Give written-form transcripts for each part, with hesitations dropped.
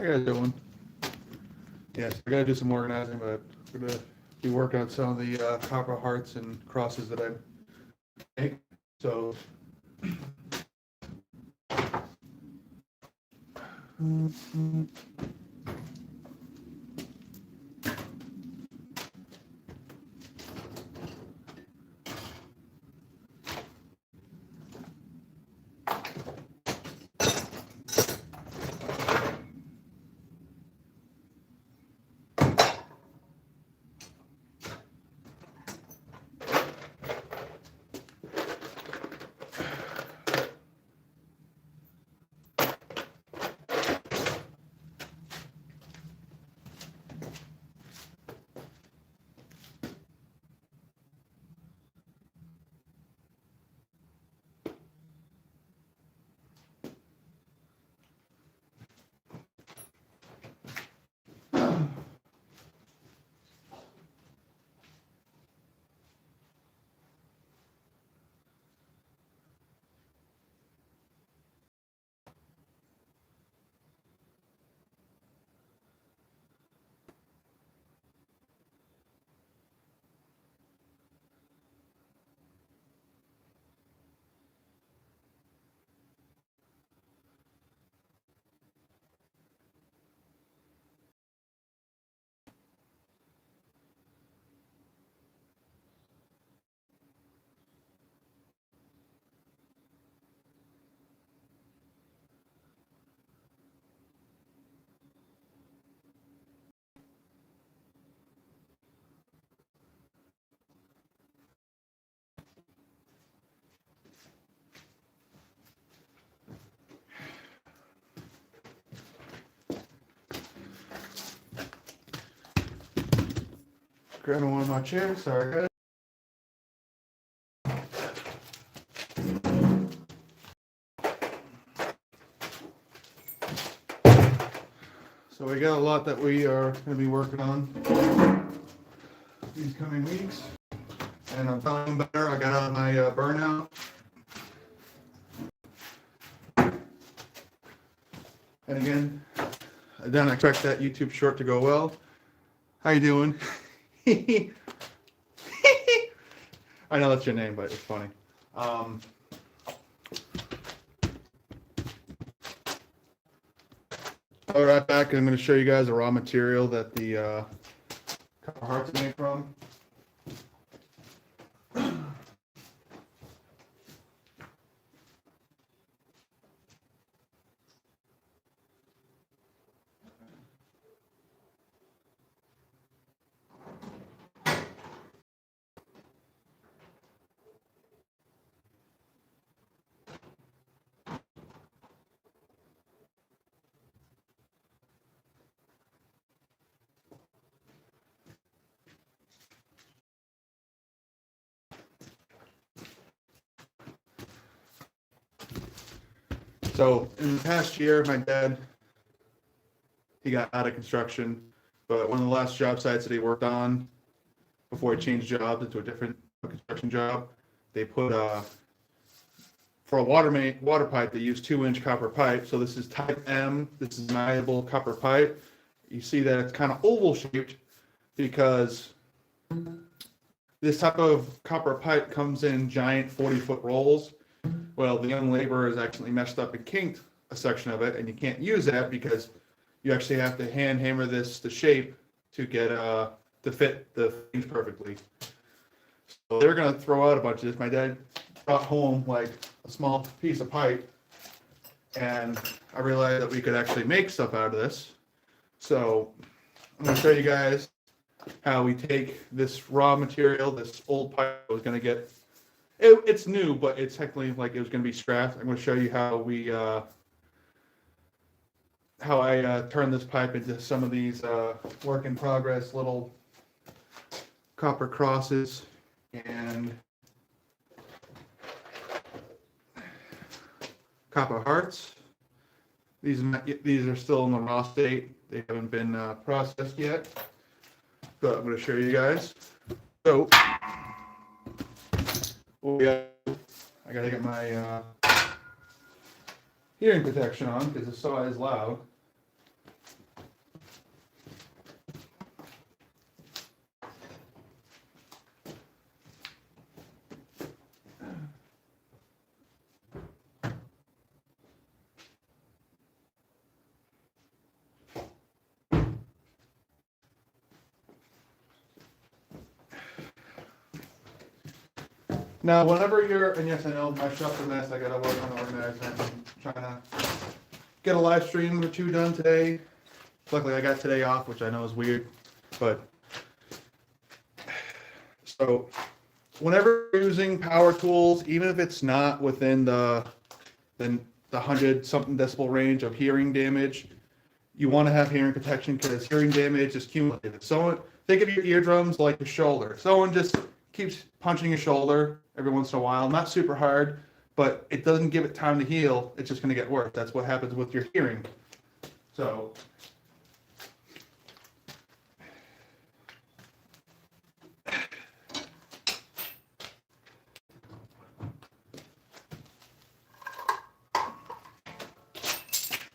How you guys doing? Yes, I gotta do some organizing, but I'm gonna be working on some of the copper hearts and crosses that I make. So, grabbing one of my chairs. Sorry, guys. So we got a lot that we are going to be working on these coming weeks, and I'm feeling better. I got out of my burnout, and again, I didn't expect that YouTube short to go well. How you doing? I know that's your name, but it's funny. I'll be right back, and I'm going to show you guys the raw material that the copper hearts are made from. So in the past year, my dad, he got out of construction, but one of the last job sites that he worked on before he changed jobs into a different construction job, they put for a water pipe, they use 2-inch copper pipe. So this is type M. This is malleable copper pipe. You see that it's kind of oval shaped because this type of copper pipe comes in giant 40-foot rolls. Well, the young laborer has actually messed up and kinked a section of it, and you can't use that because you actually have to hand hammer this to shape to get to fit the things perfectly. So they're gonna throw out a bunch of this. My dad brought home like a small piece of pipe, and I realized that we could actually make stuff out of this. So I'm gonna show you guys how we take this raw material, this old pipe I was gonna get. It's new, but it's technically like it was going to be scrapped. I'm going to show you how I turn this pipe into some of these work in progress little copper crosses and copper hearts. These are still in the raw state. They haven't been processed yet, but I'm going to show you guys. So. I gotta get my hearing protection on because the saw is loud. Now, whenever you're, and yes, I know my shop's a mess. I gotta work on organizing. I'm trying to get a live stream or two done today. Luckily, I got today off, which I know is weird, but so whenever you're using power tools, even if it's not within the 100 something decibel range of hearing damage, you want to have hearing protection because hearing damage is cumulative. Someone think of your eardrums like your shoulder. Someone just keeps punching your shoulder every once in a while, not super hard, but it doesn't give it time to heal. It's just going to get worse. That's what happens with your hearing. So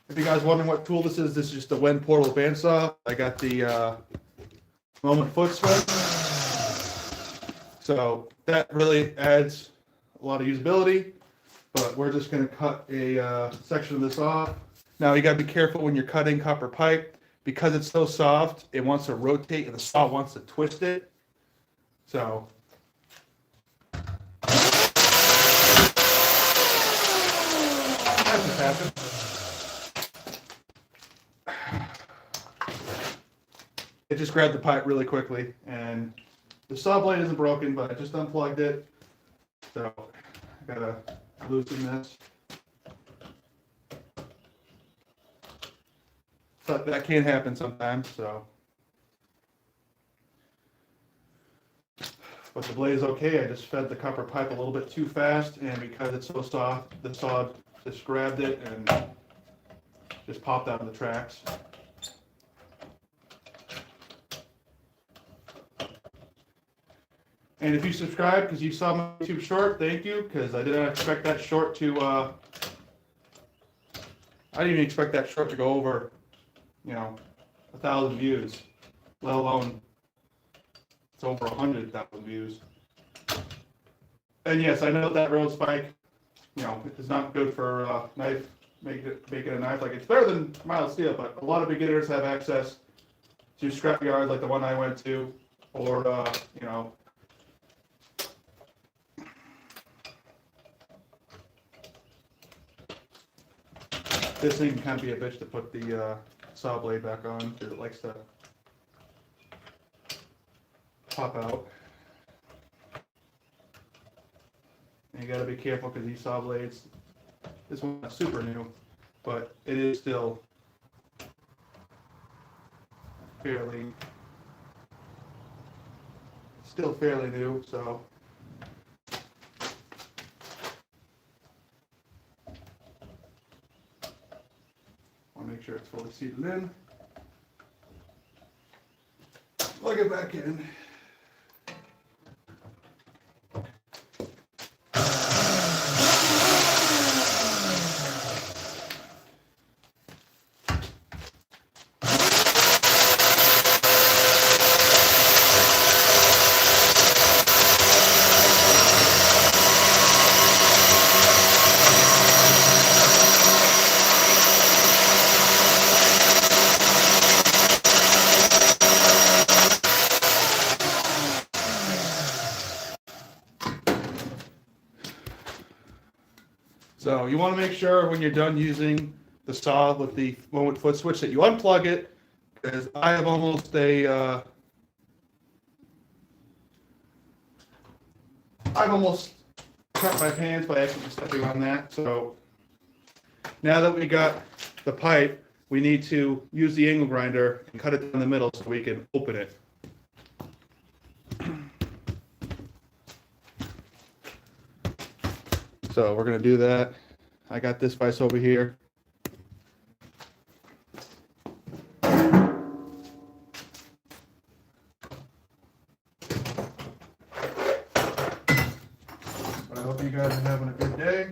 if you guys wondering what tool this is just the Wen portable bandsaw. I got the Moment foot switch. So that really adds a lot of usability, but we're just going to cut a section of this off. Now you got to be careful when you're cutting copper pipe because it's so soft. It wants to rotate and the saw wants to twist it. So that's what's happened. It just grabbed the pipe really quickly, and the saw blade isn't broken, but I just unplugged it. So I gotta loosen this. But that can happen sometimes, so. But the blade is okay. I just fed the copper pipe a little bit too fast, and because it's so soft, the saw just grabbed it and just popped out of the tracks. And if you subscribe because you saw my YouTube short, thank you, because I didn't expect that short to, I didn't even expect that short to go over, 1,000 views, let alone it's over 100,000 views. And yes, I know that road spike, is not good for knife, making a knife. Like, it's better than mild steel, but a lot of beginners have access to scrap yards like the one I went to, or, this thing can kind of be a bitch to put the saw blade back on because it likes to pop out. And you got to be careful because these saw blades, this one's not super new, but it is still fairly new, so. Make sure it's fully seated in. Plug it back in. So you want to make sure when you're done using the saw with the Moment foot switch that you unplug it, because I have almost I've almost cut my pants by accidentally stepping on that. So now that we got the pipe, we need to use the angle grinder and cut it down the middle so we can open it. So we're going to do that. I got this vise over here. I hope you guys are having a good day.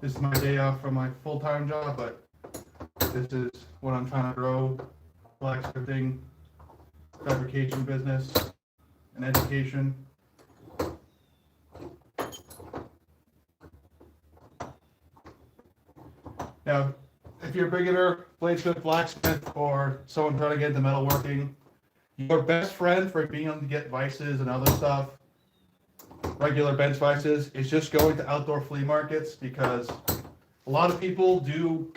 This is my day off from my full-time job, but this is what I'm trying to grow: blacksmithing, fabrication business, and education. Now, if you're a beginner bladesmith, blacksmith, or someone trying to get into metalworking, Your best friend for being able to get vices and other stuff, regular bench vices, is just going to outdoor flea markets, because a lot of people do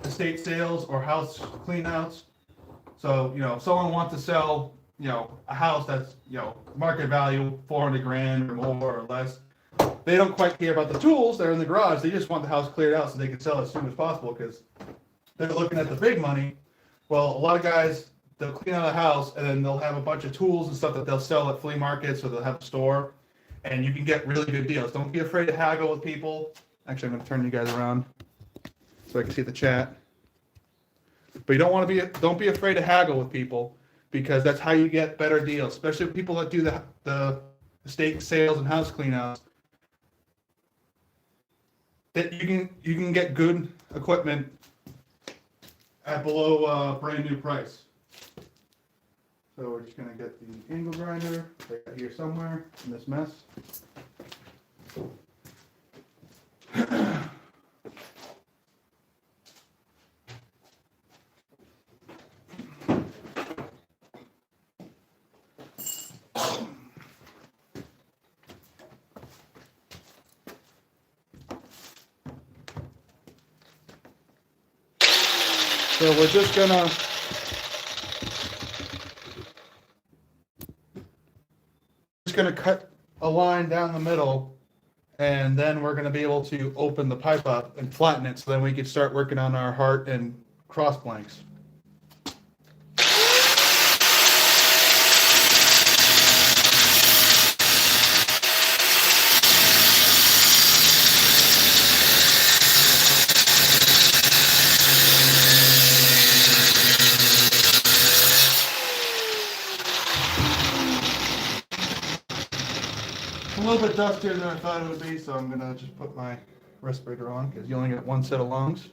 estate sales or house clean outs. So, if someone wants to sell, a house that's, market value 400 grand or more or less, they don't quite care about the tools that are in the garage. They just want the house cleared out so they can sell it as soon as possible, because they're looking at the big money. Well, a lot of guys, they'll clean out a house and then they'll have a bunch of tools and stuff that they'll sell at flea markets, or they'll have a store, and you can get really good deals. Don't be afraid to haggle with people. Actually, I'm going to turn you guys around so I can see the chat. But you don't be afraid to haggle with people, because that's how you get better deals, especially with people that do the estate sales and house cleanouts. That you can get good equipment at below brand new price. So we're just gonna get the angle grinder right here somewhere in this mess. So we're just gonna cut a line down the middle, and then we're gonna be able to open the pipe up and flatten it, so then we can start working on our heart and cross blanks. A little bit dustier than I thought it would be, so I'm gonna just put my respirator on, because you only get one set of lungs.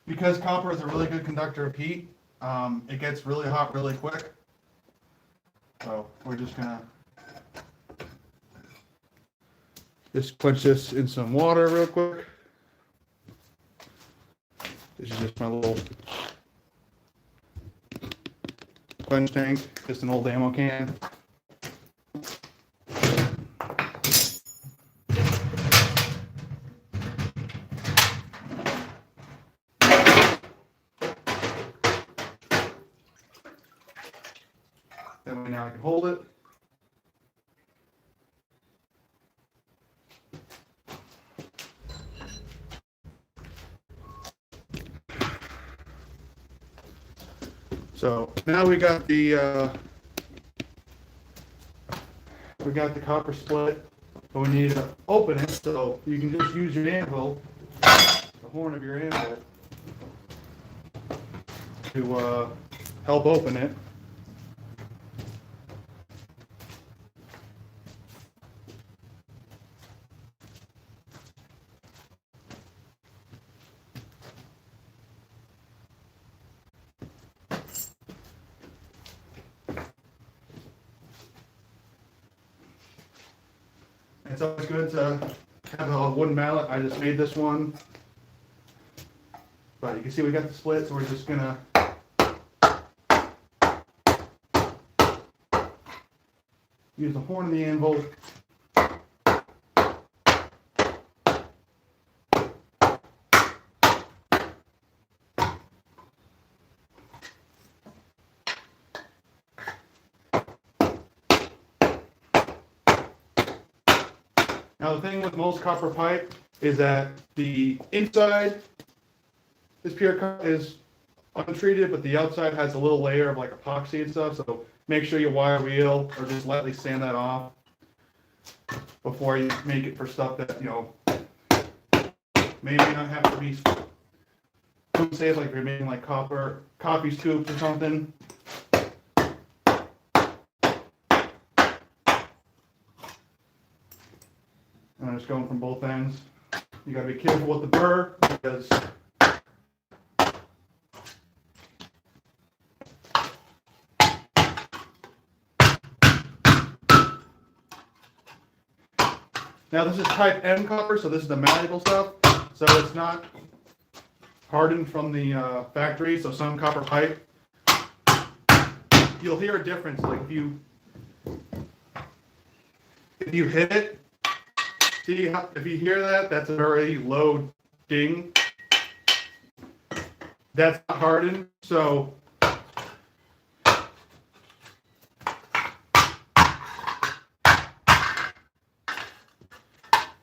Because copper is a really good conductor of heat, it gets really hot really quick. So we're just gonna quench this in some water real quick. This is just my little quench tank, just an old ammo can. Then now I can hold it. So now we got the copper split, but we need to open it. So you can just use your anvil, the horn of your anvil, to help open it. It's always good to have a wooden mallet. I just made this one. But you can see we got the split, so we're just gonna use the horn of the anvil. Now the thing with most copper pipe is that the inside is pure is untreated, but the outside has a little layer of like epoxy and stuff. So make sure you wire wheel or just lightly sand that off before you make it for stuff that may not have to be. Say like if you're making like coffee scoops or something. And I'm just going from both ends. You gotta be careful with the burr because now this is type M copper, so this is the malleable stuff. So it's not hardened from the factory. So some copper pipe, you'll hear a difference. Like if you hit it, see how, if you hear that, that's a very low ding. That's not hardened, so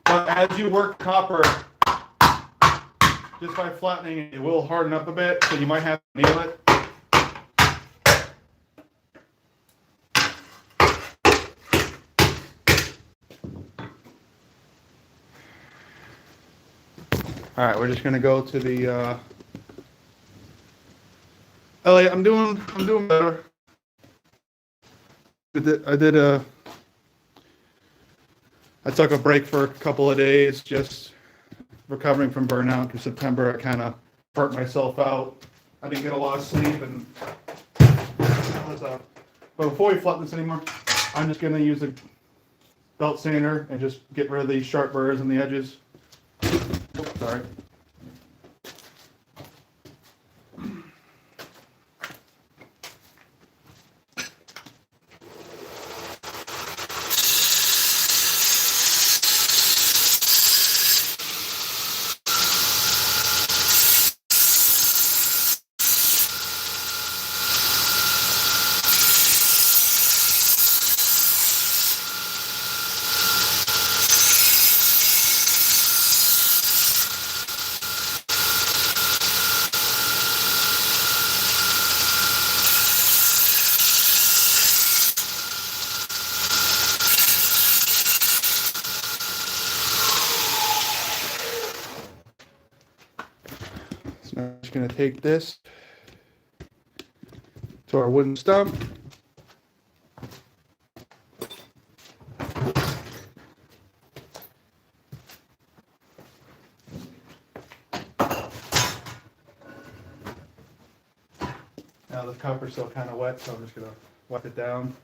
but as you work copper, just by flattening it, it will harden up a bit, so you might have to nail it. All right, we're just gonna go to the. Elliot, I'm doing better. I took a break for a couple of days, just recovering from burnout. In September, I kind of burnt myself out. I didn't get a lot of sleep, and but before we flatten this anymore, I'm just gonna use a belt sander and just get rid of these sharp burrs on the edges. Oops, sorry. So now I'm just going to take this to our wooden stump. Now the copper's still kind of wet, so I'm just going to wipe it down.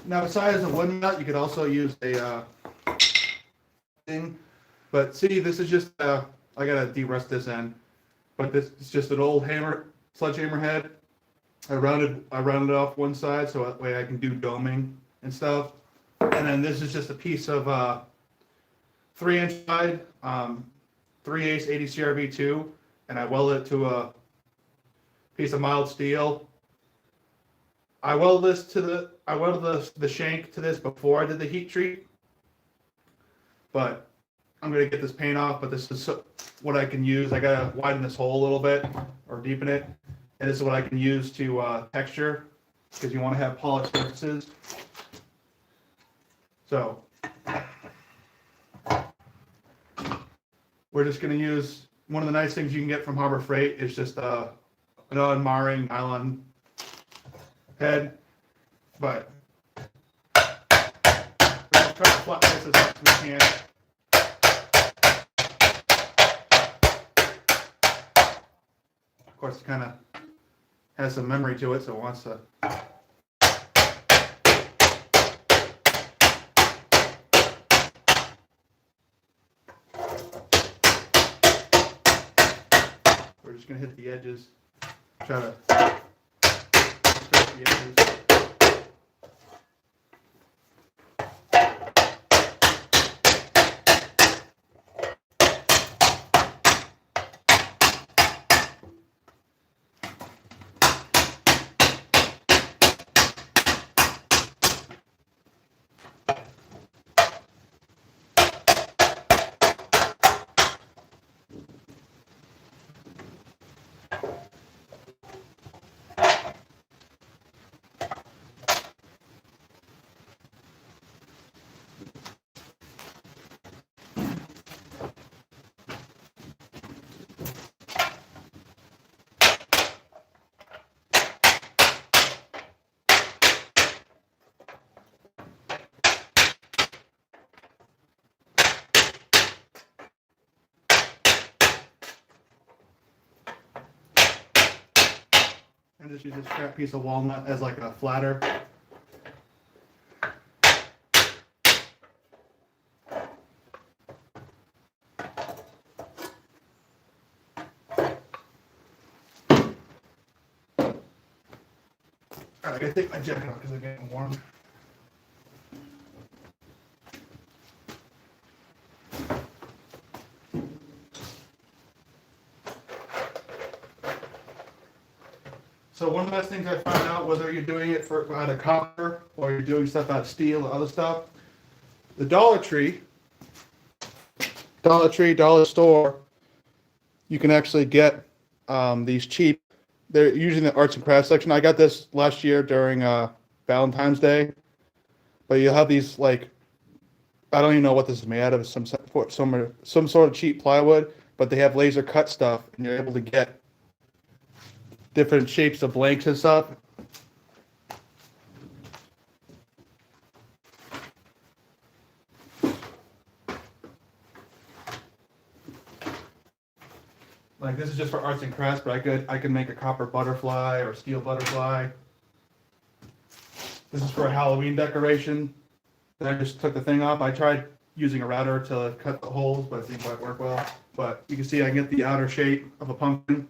Now besides the wooden nut, you could also use a thing. But see, this is just, I gotta de-rust this end. But this is just an old sledgehammer head. I rounded it off one side so that way I can do doming and stuff. And then this is just a piece of 3-inch wide, 3/8 80 CRV2, and I welded it to a piece of mild steel. I welded the shank to this before I did the heat treat, but I'm gonna get this paint off. But this is what I can use. I gotta widen this hole a little bit or deepen it, and this is what I can use to texture, because you want to have polished surfaces. So we're just gonna use one of the nice things you can get from Harbor Freight is just a non-marring nylon head, but we're gonna try to flatten this as much as we can. Of course, it kind of has some memory to it, so it wants to just gonna hit the edges. Try to scrape the edges. And just use this scrap piece of walnut as like a flatter. Alright, I gotta take my jacket off because I'm getting warm. So one of the best things I found out, whether you're doing it out of copper or you're doing stuff out of steel or other stuff, the Dollar Tree, Dollar Store, you can actually get these cheap. They're usually in the arts and crafts section. I got this last year during Valentine's Day, but you'll have these like, I don't even know what this is made out of, some sort of cheap plywood, but they have laser cut stuff, and you're able to get different shapes of blanks and stuff. Like this is just for arts and crafts, but I could make a copper butterfly or steel butterfly. This is for a Halloween decoration. Then I just took the thing off. I tried using a router to cut the holes, but it didn't quite work well. But you can see I can get the outer shape of a pumpkin.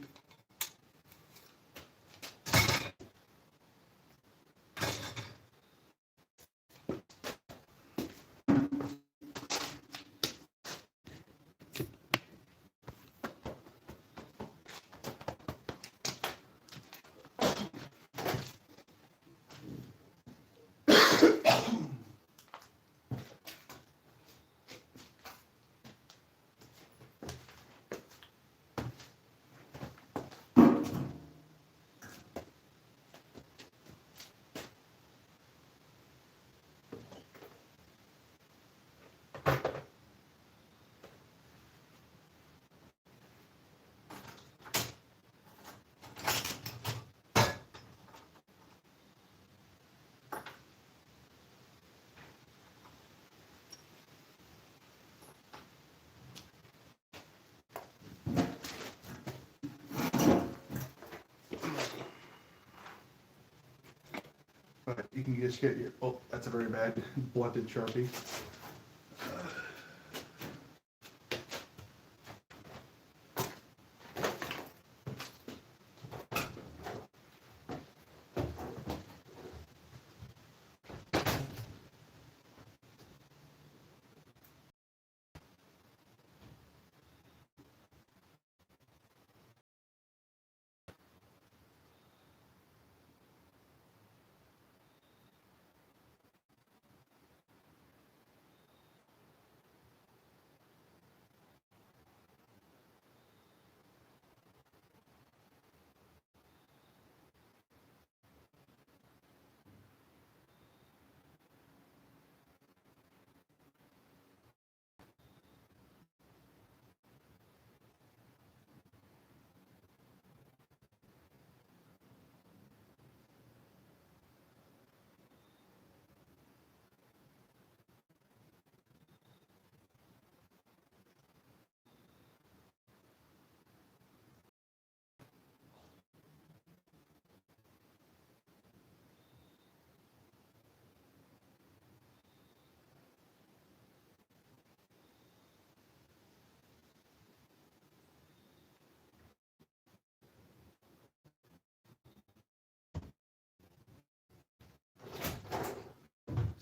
But you can just get your, oh, that's a very bad blunted Sharpie.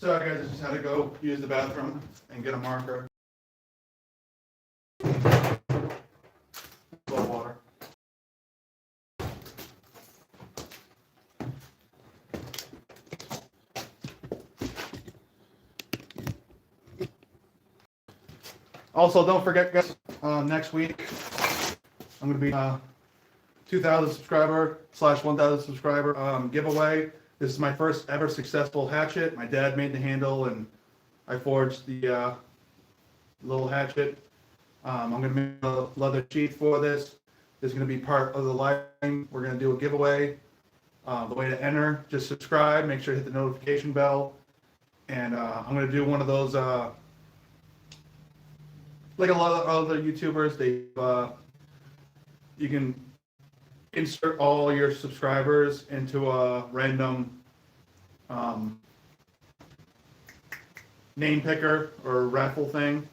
Sorry guys, I just had to go use the bathroom and get a marker. Cold water. Also, don't forget, guys, next week I'm going to be 2,000 subscriber / 1,000 subscriber giveaway. This is my first ever successful hatchet. My dad made the handle, and I forged the little hatchet. I'm going to make a leather sheath for this. This is going to be part of the live stream. We're going to do a giveaway. The way to enter, just subscribe, make sure to hit the notification bell, and I'm going to do one of those, like a lot of other YouTubers, you can insert all your subscribers into a random name picker or raffle thing.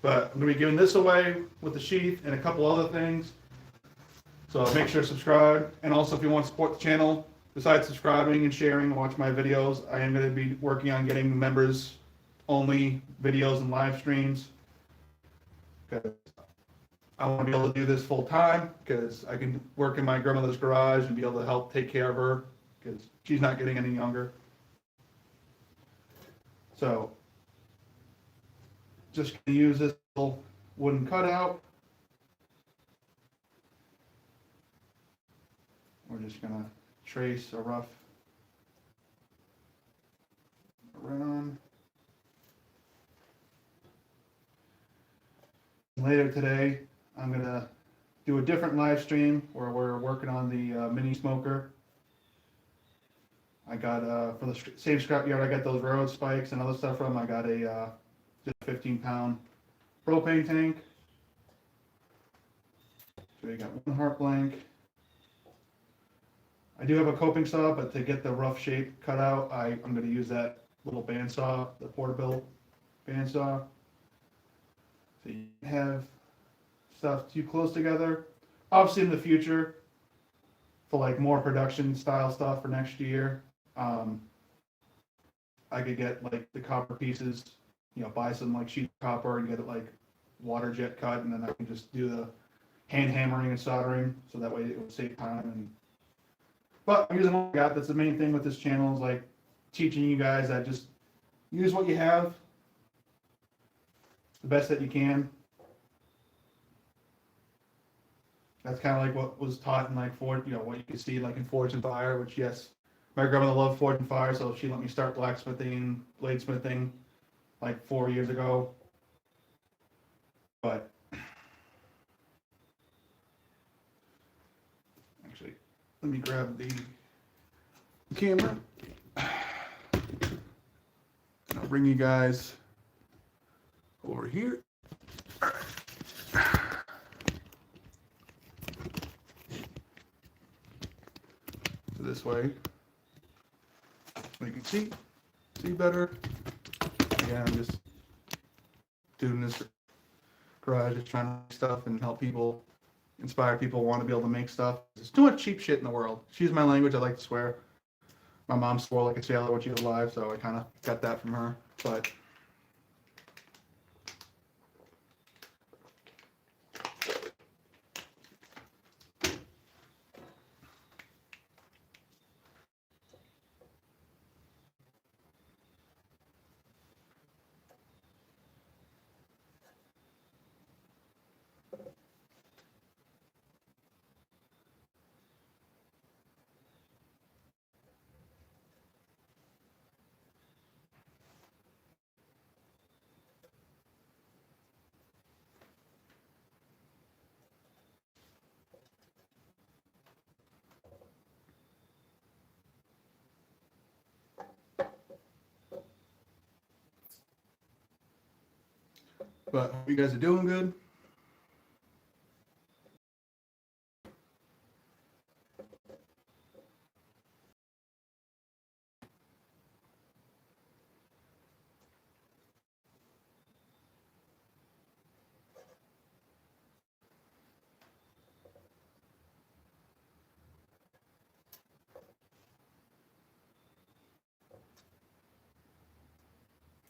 But I'm going to be giving this away with the sheath and a couple other things. So make sure to subscribe. And also, if you want to support the channel, besides subscribing and sharing and watch my videos, I am going to be working on getting members only videos and live streams. Because I want to be able to do this full time, because I can work in my grandmother's garage and be able to help take care of her, because she's not getting any younger. So just going to use this little wooden cutout. We're just going to trace a rough around. Later today, I'm going to do a different live stream where we're working on the mini smoker. I got, for the same scrapyard I got those railroad spikes and other stuff from, I got a just 15-pound propane tank. So you got one heart blank. I do have a coping saw, but to get the rough shape cut out, I'm going to use that little bandsaw, the Porterbuilt bandsaw. So you have stuff too close together. Obviously, in the future, for like more production style stuff for next year, I could get like the copper pieces, buy some like sheet copper and get it like water jet cut, and then I can just do the hand hammering and soldering, so that way it would save time. But I'm using what I got. That's the main thing with this channel, is like teaching you guys that just use what you have the best that you can. That's kind of like what was taught in like what you can see like in Forge and Fire, which, yes, my grandmother loved Forge and Fire, so she let me start blacksmithing, bladesmithing like 4 years ago. But actually, let me grab the camera. I'll bring you guys over here. This way, so you can see better. Again, I'm just doing this garage, just trying to make stuff and help people, inspire people, want to be able to make stuff. There's too much cheap shit in the world. Excuse my language, I like to swear. My mom swore like a sailor when she was alive, so I kind of got that from her. But hope you guys are doing good.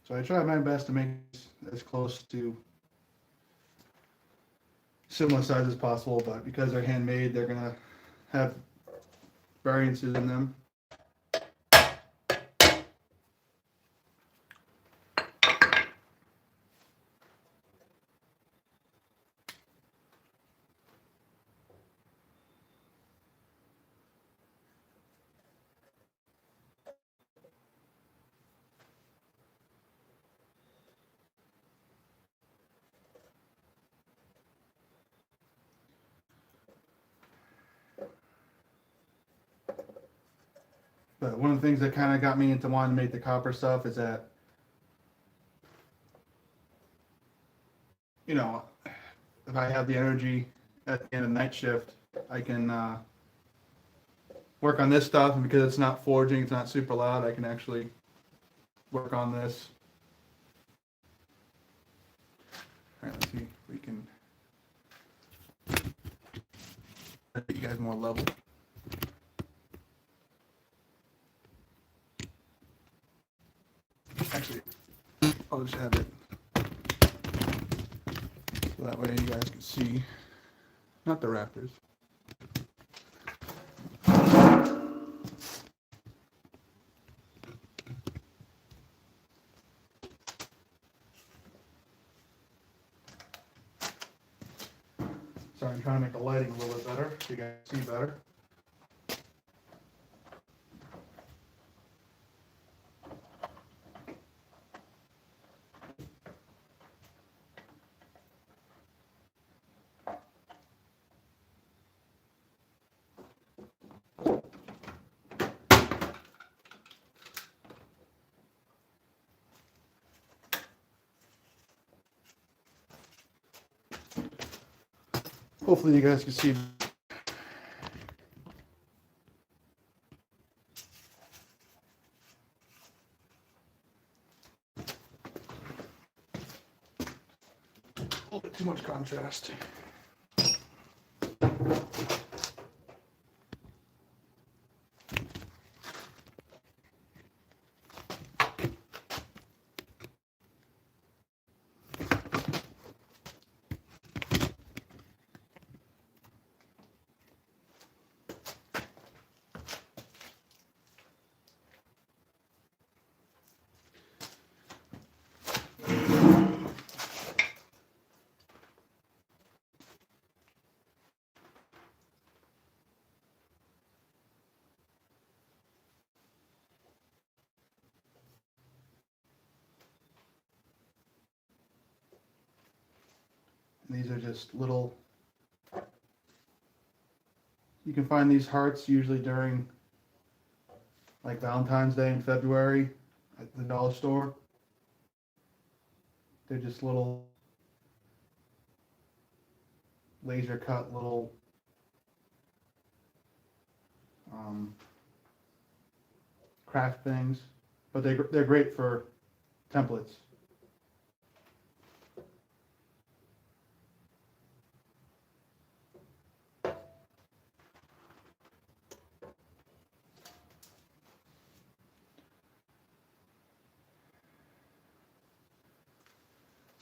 So I try my best to make this as close to similar size as possible, but because they're handmade, they're gonna have variances in them. But one of the things that kind of got me into wanting to make the copper stuff is that, you know, if I have the energy at the end of night shift, I can work on this stuff, and because it's not forging, it's not super loud, I can actually work on this. All right, let's see if we can get you guys more level. Actually, I'll just have it so that way you guys can see, not the rafters. Sorry, I'm trying to make the lighting a little bit better so you guys see better. Hopefully you guys can see. A little bit too much contrast. These are just little, you can find these hearts usually during like Valentine's Day in February at the dollar store. They're just little laser cut little craft things, but they're great for templates.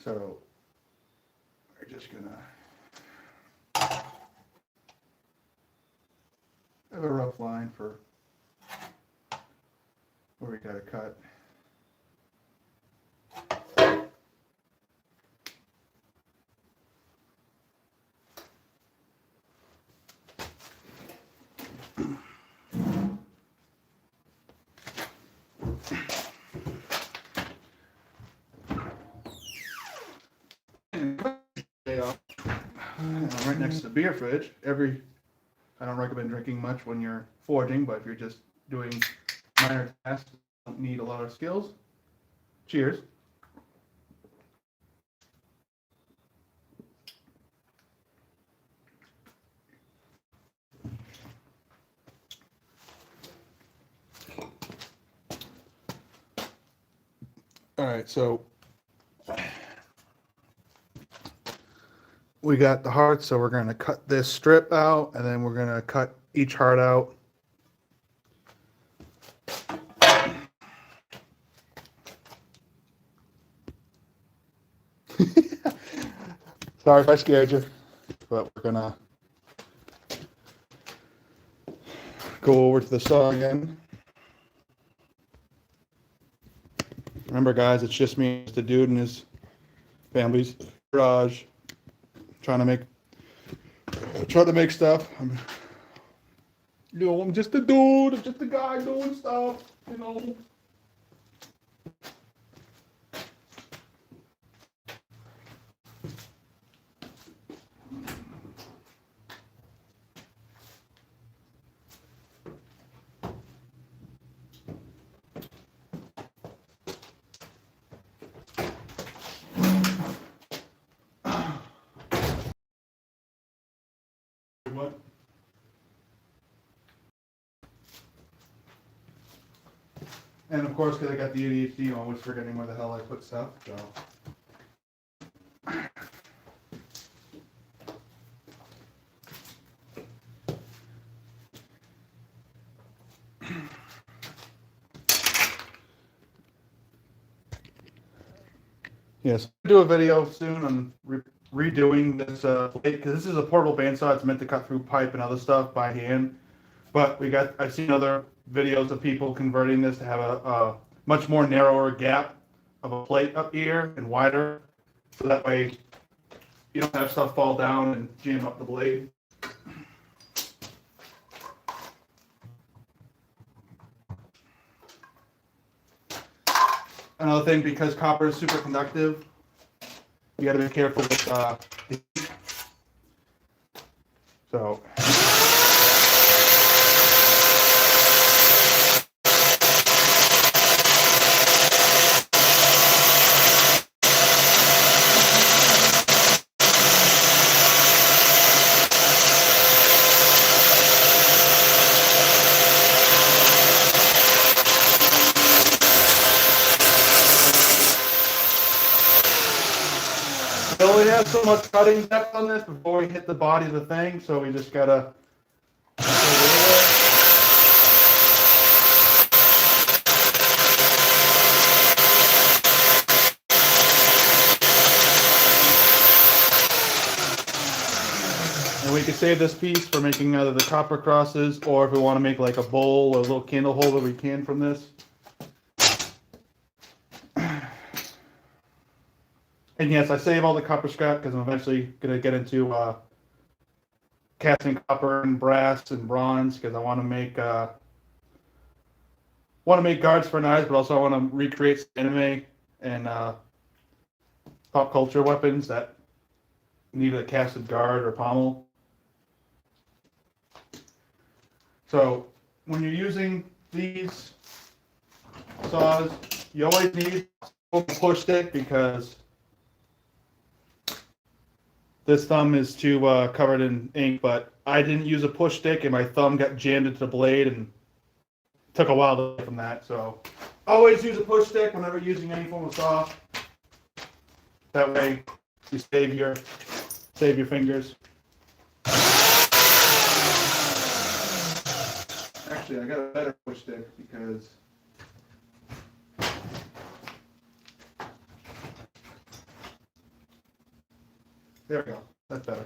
So we're just gonna have a rough line for where we gotta cut. Right next to the beer fridge. I don't recommend drinking much when you're forging, but if you're just doing minor tasks, don't need a lot of skills. Cheers. All right, so we got the hearts, so we're going to cut this strip out, and then we're going to cut each heart out. Sorry if I scared you, but we're gonna go over to the saw again. Remember, guys, it's just me, just a dude in his family's garage, trying to make stuff. I'm just a dude. I'm just a guy doing stuff. What? And of course, because I got the ADHD, I'm always forgetting where the hell I put stuff. So. Yes, I'll do a video soon on redoing this plate, because this is a portable bandsaw. It's meant to cut through pipe and other stuff by hand. But I've seen other videos of people converting this to have a much more narrower gap of a plate up here and wider, so that way you don't have stuff fall down and jam up the blade. Another thing, because copper is super conductive, you got to be careful with the heat. So. We only have so much cutting depth on this before we hit the body of the thing, so we just gotta. And we can save this piece for making either the copper crosses, or if we want to make like a bowl or a little candle holder, we can from this. And yes, I save all the copper scrap because I'm eventually going to get into casting copper and brass and bronze, because I want to make guards for knives, but also I want to recreate anime and pop culture weapons that need a casted guard or pommel. So when you're using these saws, you always need a push stick, because this thumb is too covered in ink, but I didn't use a push stick and my thumb got jammed into the blade and took a while to get from that. So always use a push stick whenever using any form of saw. That way you save your fingers. Actually, I got a better push stick because there we go. That's better.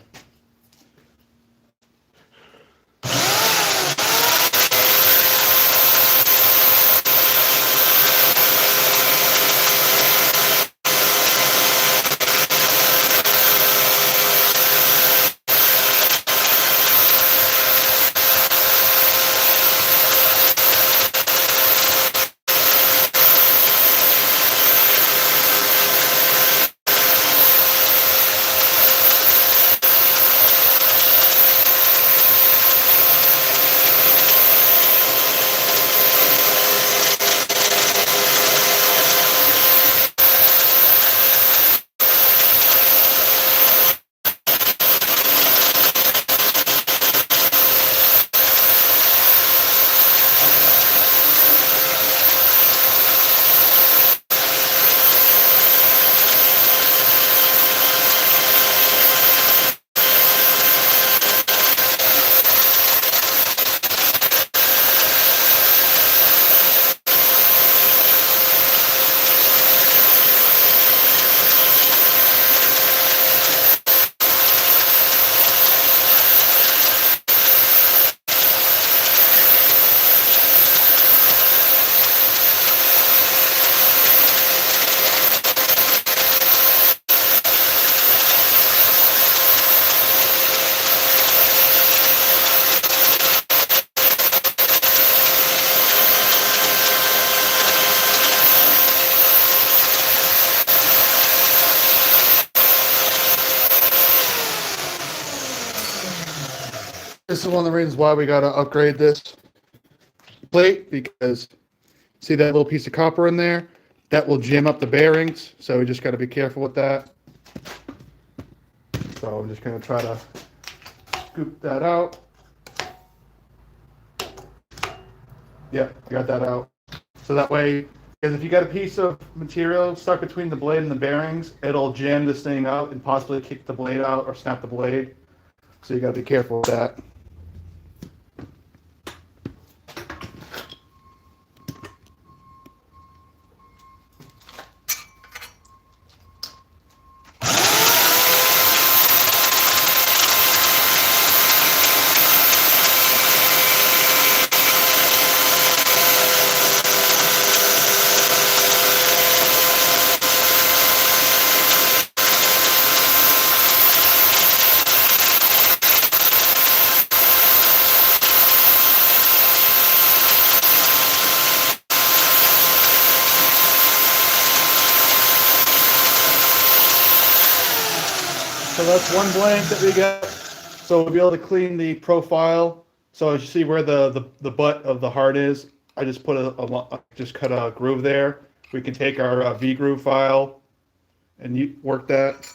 This is one of the reasons why we got to upgrade this plate, because see that little piece of copper in there? That will jam up the bearings, so we just got to be careful with that. So I'm just going to try to scoop that out. Yeah, got that out. So that way, because if you got a piece of material stuck between the blade and the bearings, it'll jam this thing up and possibly kick the blade out or snap the blade. So you got to be careful with that. So that's one blank that we got. So we'll be able to clean the profile. So as you see where the butt of the heart is, I just put just cut a groove there. We can take our V groove file and work that.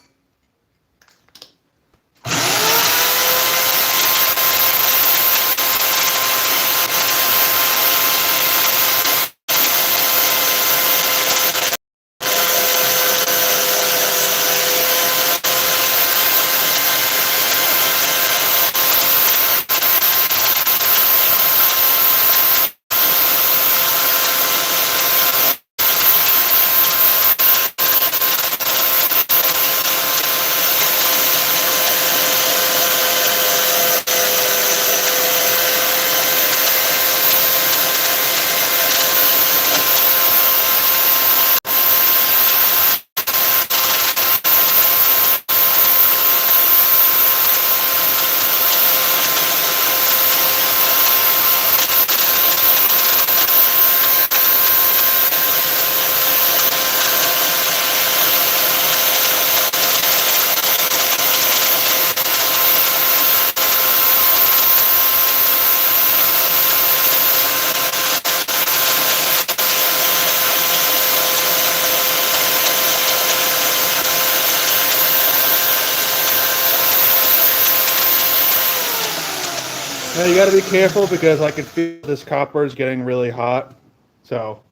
Now you got to be careful because I can feel this copper is getting really hot. So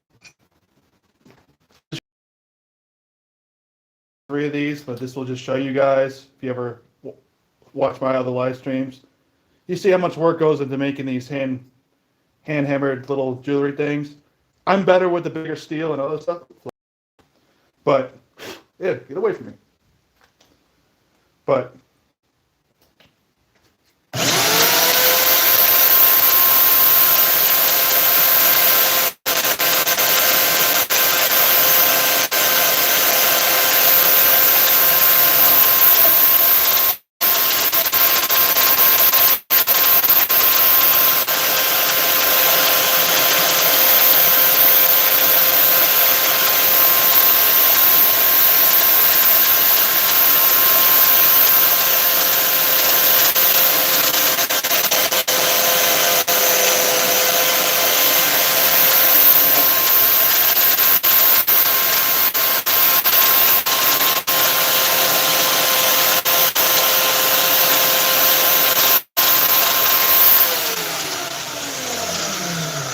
3 of these, but this will just show you guys if you ever watch my other live streams. You see how much work goes into making these hand hammered little jewelry things. I'm better with the bigger steel and other stuff, but yeah, get away from me. But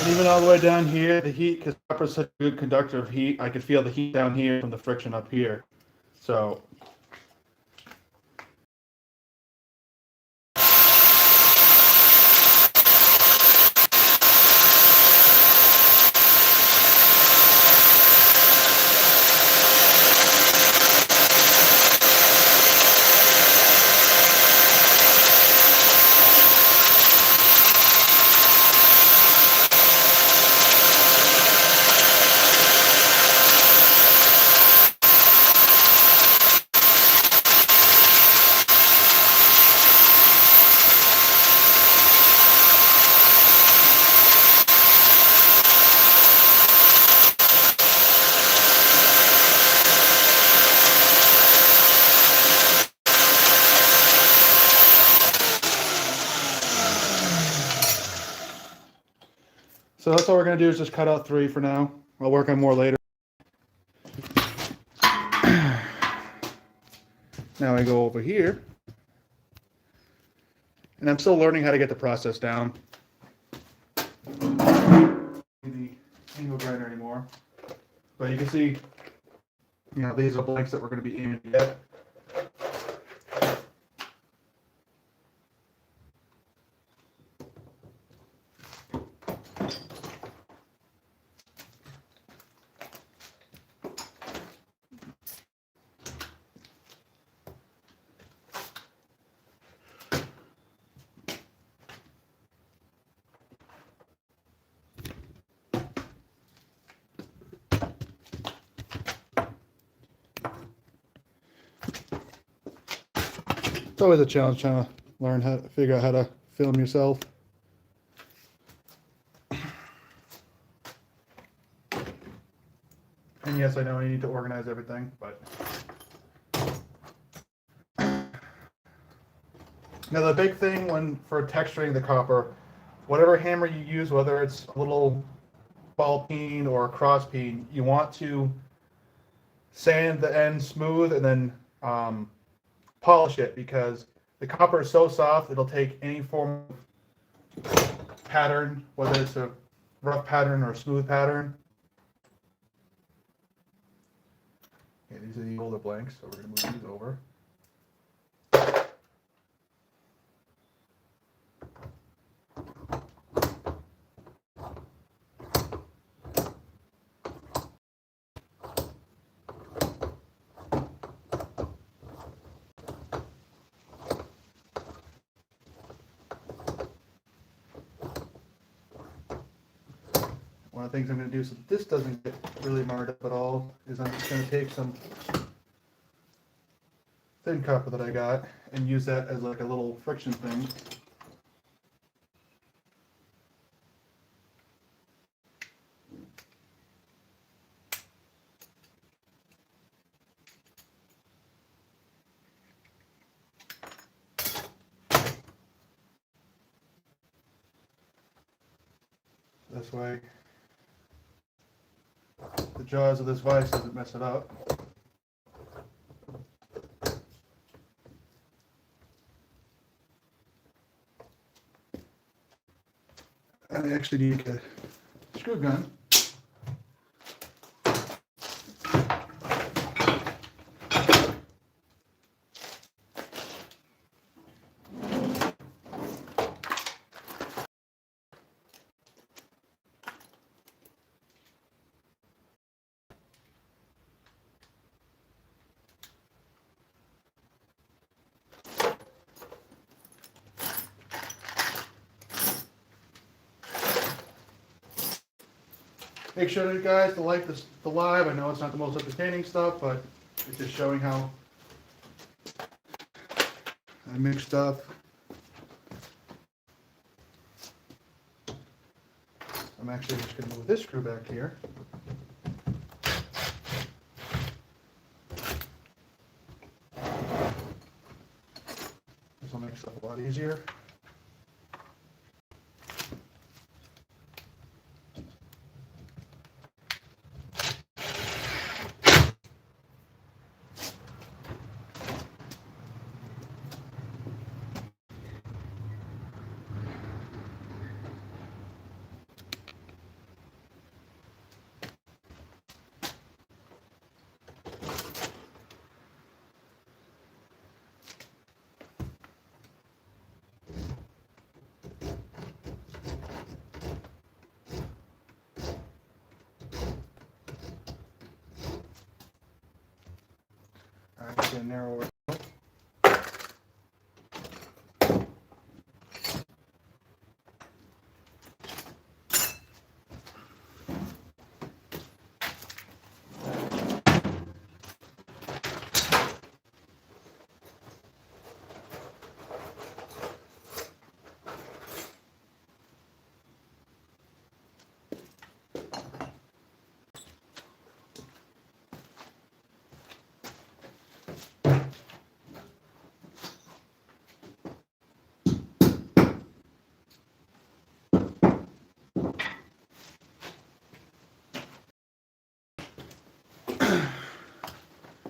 and even all the way down here, the heat, because copper is such a good conductor of heat, I can feel the heat down here from the friction up here. So So that's all we're gonna do is just cut out 3 for now. I'll work on more later. Now I go over here. And I'm still learning how to get the process down. The angle grinder anymore. But you can see, you know, these are blanks that we're going to be aiming to get. It's always a challenge trying to learn how to figure out how to film yourself. And yes, I know I need to organize everything, but now the big thing for texturing the copper, whatever hammer you use, whether it's a little ball peen or a cross peen, you want to sand the end smooth and then polish it, because the copper is so soft it'll take any form of pattern, whether it's a rough pattern or a smooth pattern. Okay, these are the older blanks, so we're going to move these over. One of the things I'm going to do so that this doesn't get really marred up at all is I'm just going to take some thin copper that I got and use that as like a little friction thing. This way the jaws of this vise doesn't mess it up. I actually need a screw gun. Make sure you guys to like the live. I know it's not the most entertaining stuff, but it's just showing how I mix stuff. I'm actually just going to move this screw back here. This will make stuff a lot easier. All right, get narrower.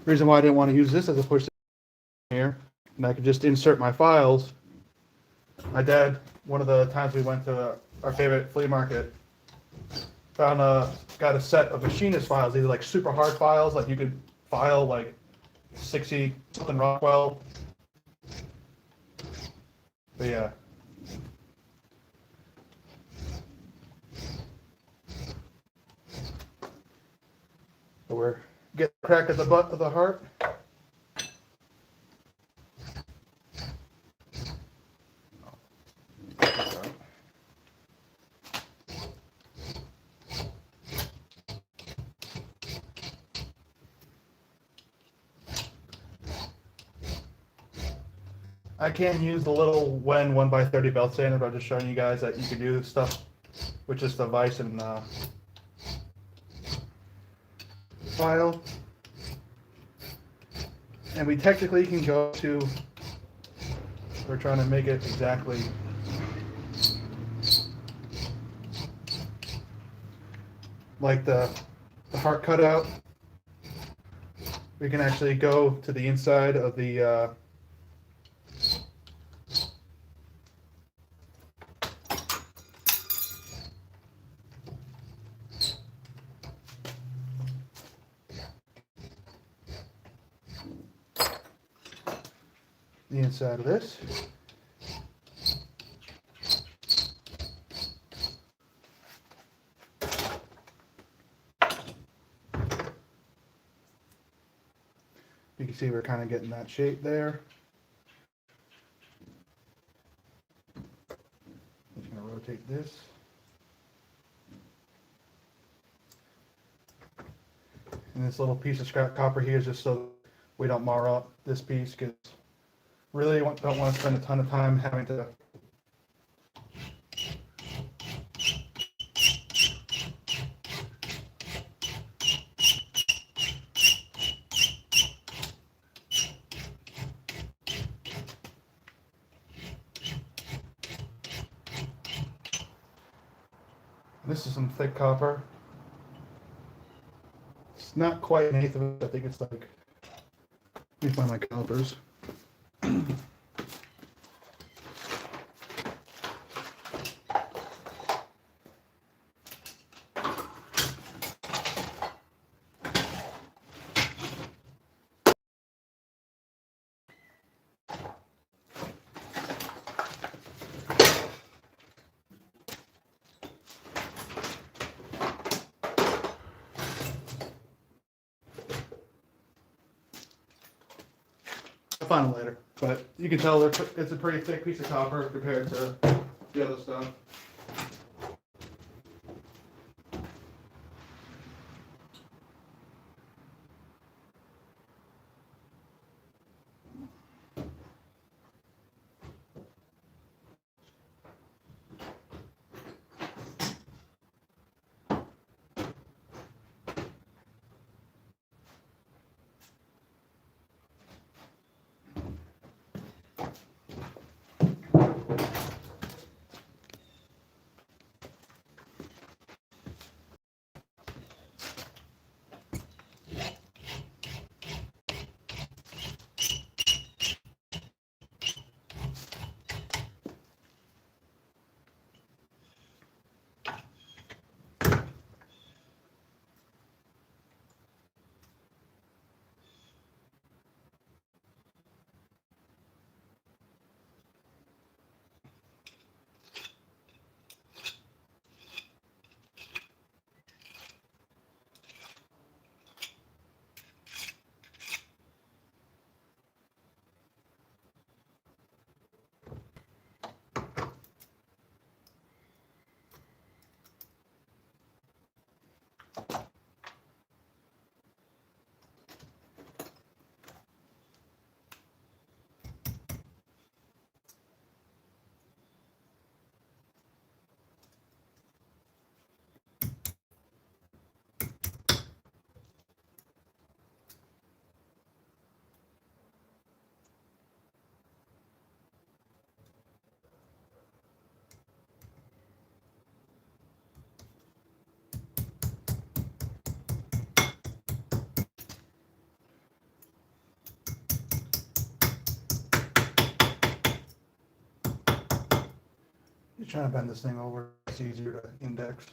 Reason why I didn't want to use this as a push here, and I could just insert my files. My dad, one of the times we went to our favorite flea market, got a set of machinist files. These are like super hard files, like you could file like 60 something Rockwell. But yeah. So we're getting a crack at the butt of the heart. I can't use the little Wen 1x30 belt sander, but I'm just showing you guys that you can do stuff with just a vise and file. And we technically can go to, we're trying to make it exactly like the heart cutout. We can actually go to the inside of the inside of this. You can see we're kind of getting that shape there. I'm just going to rotate this. And this little piece of scrap copper here is just so we don't mar up this piece, because really don't want to spend a ton of time having to This is some thick copper. It's not quite an eighth of it. I think it's like, let me find my calipers. I'll find them later, but you can tell it's a pretty thick piece of copper compared to the other stuff. trying to bend this thing over. It's easier to index.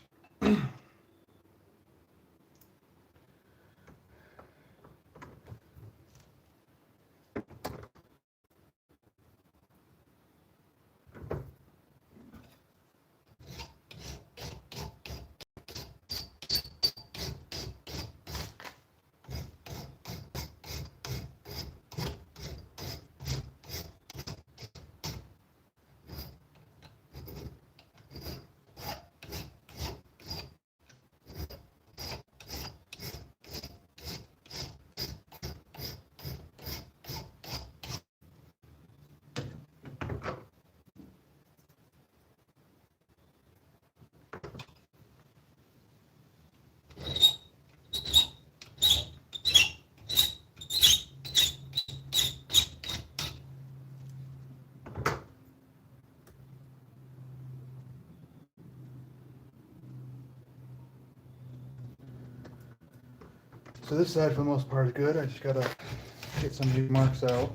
So this side, for the most part, is good. I just gotta get some of these marks out.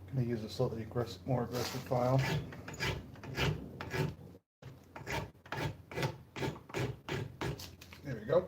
I'm gonna use a slightly more aggressive file. There we go.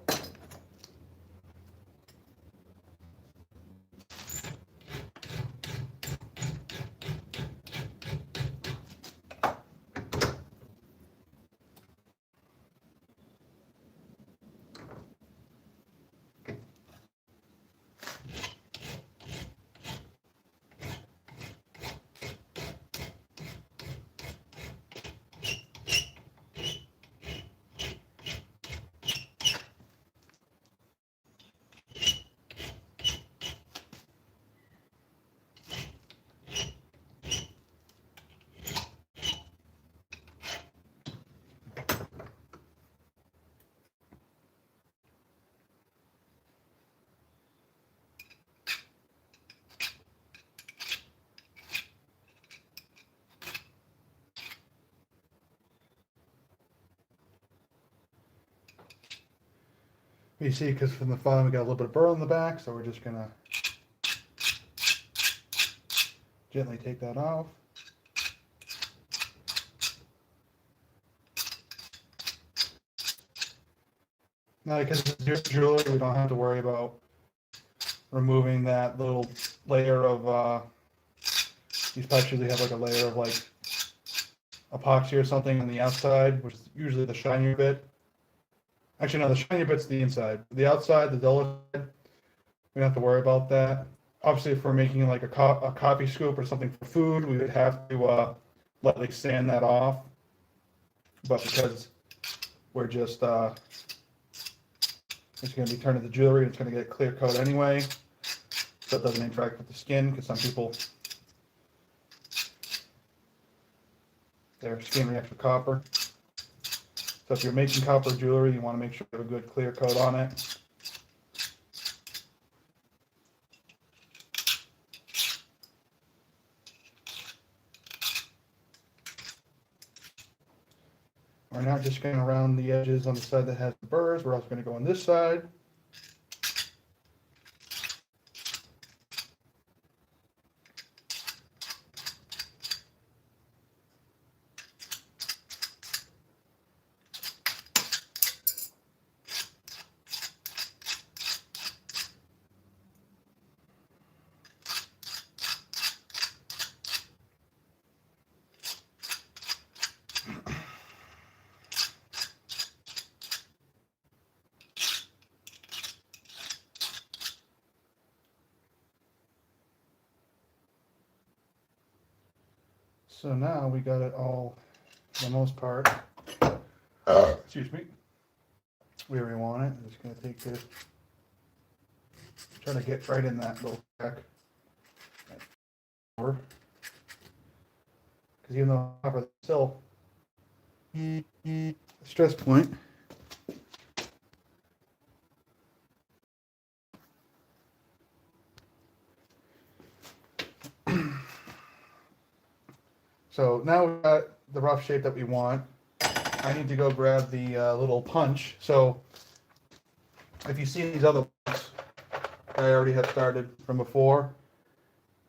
You see, because from the file we got a little bit of burr on the back, so we're just gonna gently take that off. Now, because it's jewelry, we don't have to worry about removing that little layer of, these pipes usually have like a layer of like epoxy or something on the outside, which is usually the shinier bit. Actually, no, the shinier bit's the inside. The outside, the duller side, we don't have to worry about that. Obviously, if we're making like a coffee scoop or something for food, we would have to lightly sand that off. But because we're just it's going to be turned into jewelry, it's going to get a clear coat anyway, so it doesn't interact with the skin, because some people, their skin reacts with copper. So if you're making copper jewelry, you want to make sure you have a good clear coat on it. We're not just going to round the edges on the side that has the burrs, we're also going to go on this side. So now we got it all, for the most part. Excuse me. Where we want it. I'm just going to take this, try to get right in that little crack. Because even though copper is still a stress point, So now we got the rough shape that we want. I need to go grab the little punch. So if you see these other ones that I already have started from before,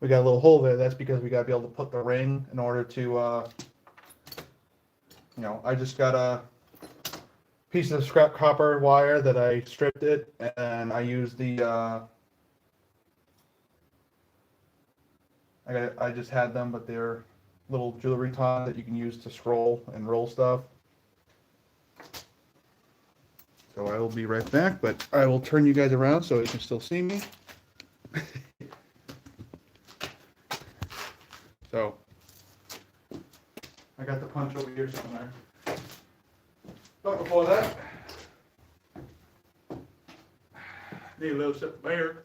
we got a little hole there. That's because we got to be able to put the ring in order to, I just got a piece of scrap copper wire that I stripped it, and I used the, I just had them, but they're little jewelry tongs that you can use to scroll and roll stuff. So I will be right back, but I will turn you guys around so you can still see me. So I got the punch over here somewhere. But before that, need a little sip of air.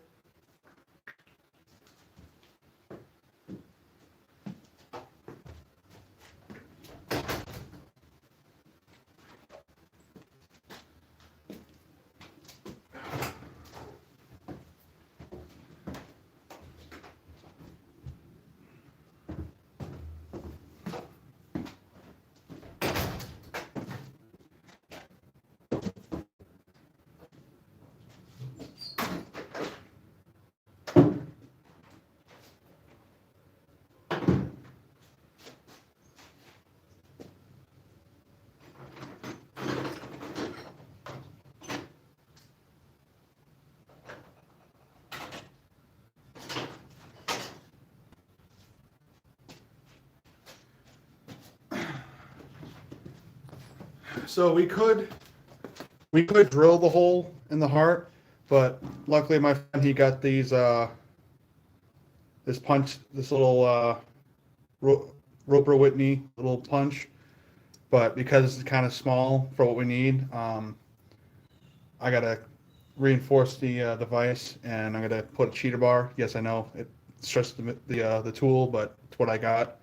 So we could drill the hole in the heart, but luckily my friend, he got these this punch, this little Roper Whitney little punch, but because it's kind of small for what we need, I gotta reinforce the vise, and I'm gonna put a cheater bar. Yes, I know it's just the tool, but it's what I got.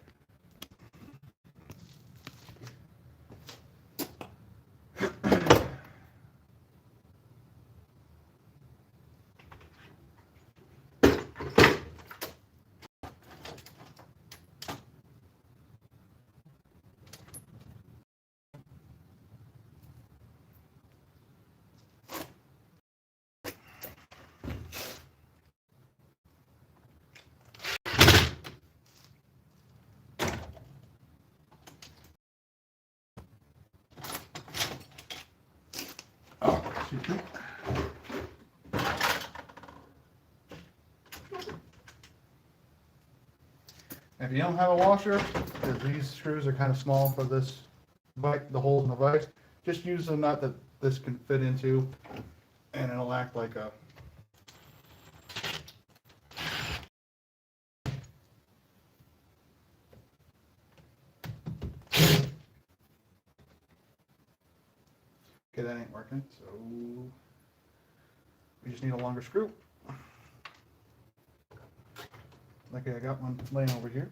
If you don't have a washer, because these screws are kind of small for this, the holes in the vise, just use a nut that this can fit into, and it'll act like a. Okay, that ain't working, so we just need a longer screw. Okay, I got one laying over here.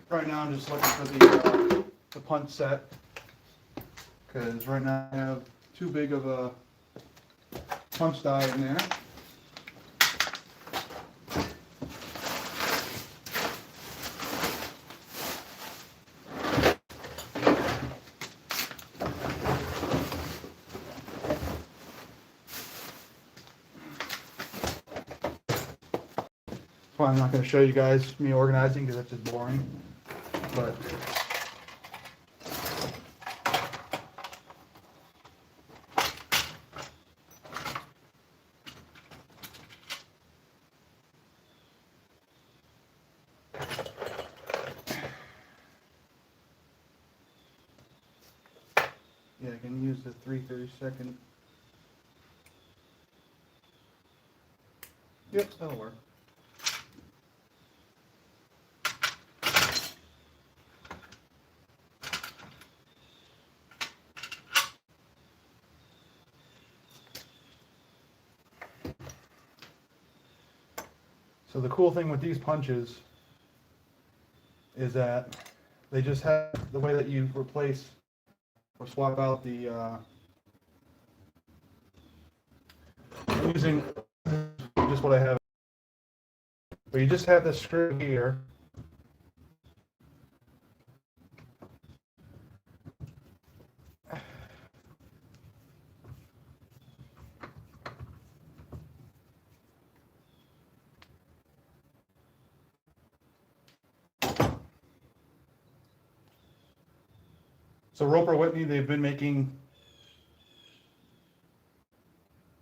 Right now I'm just looking for the punch set, because right now I have too big of a punch die in there. Well, I'm not going to show you guys me organizing because that's just boring. But can use the 3/32. Yep, that'll work. So the cool thing with these punches is that they just have the way that you replace or swap out the using just what I have. But you just have this screw here. So Roper Whitney, they've been making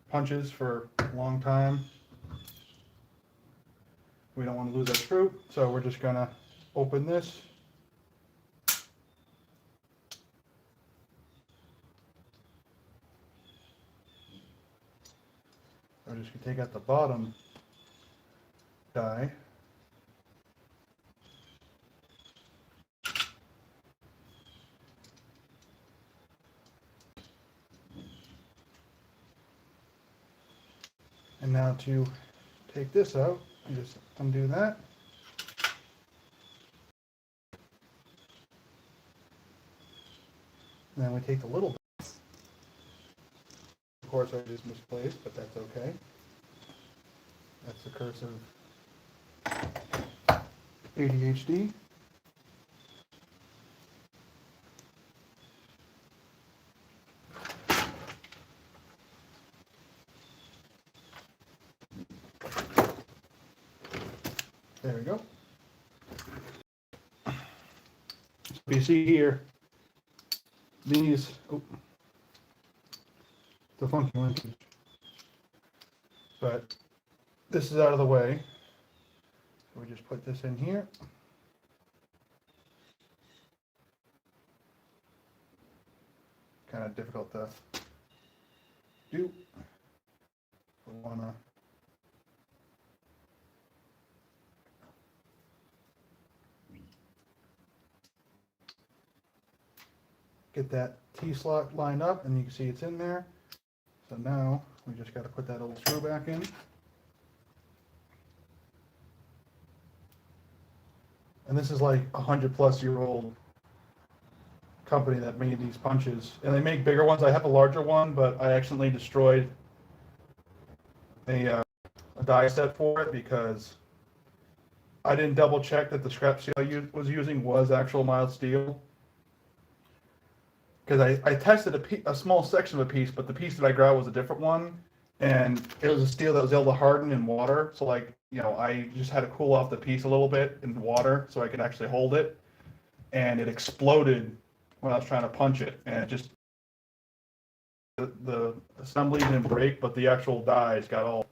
punches for a long time. We don't want to lose that screw, so we're just gonna open this. We're just gonna take out the bottom die. And now to take this out, you just undo that. And then we take the little bit. Of course, I just misplaced, but that's okay. That's the curse of ADHD. There we go. So you see here, these, the funky linkage. But this is out of the way. So we just put this in here. Kind of difficult to do. We want to get that T-slot lined up, and you can see it's in there. So now we just got to put that old screw back in. And this is like a 100-plus-year-old company that made these punches, and they make bigger ones. I have a larger one, but I accidentally destroyed a die set for it because I didn't double check that the scrap steel I was using was actual mild steel. Because I tested a small section of a piece, but the piece that I grabbed was a different one, and it was a steel that was able to harden in water. So like, you know, I just had to cool off the piece a little bit in water so I could actually hold it, and it exploded when I was trying to punch it, and it just, the assembly didn't break, but the actual dies got all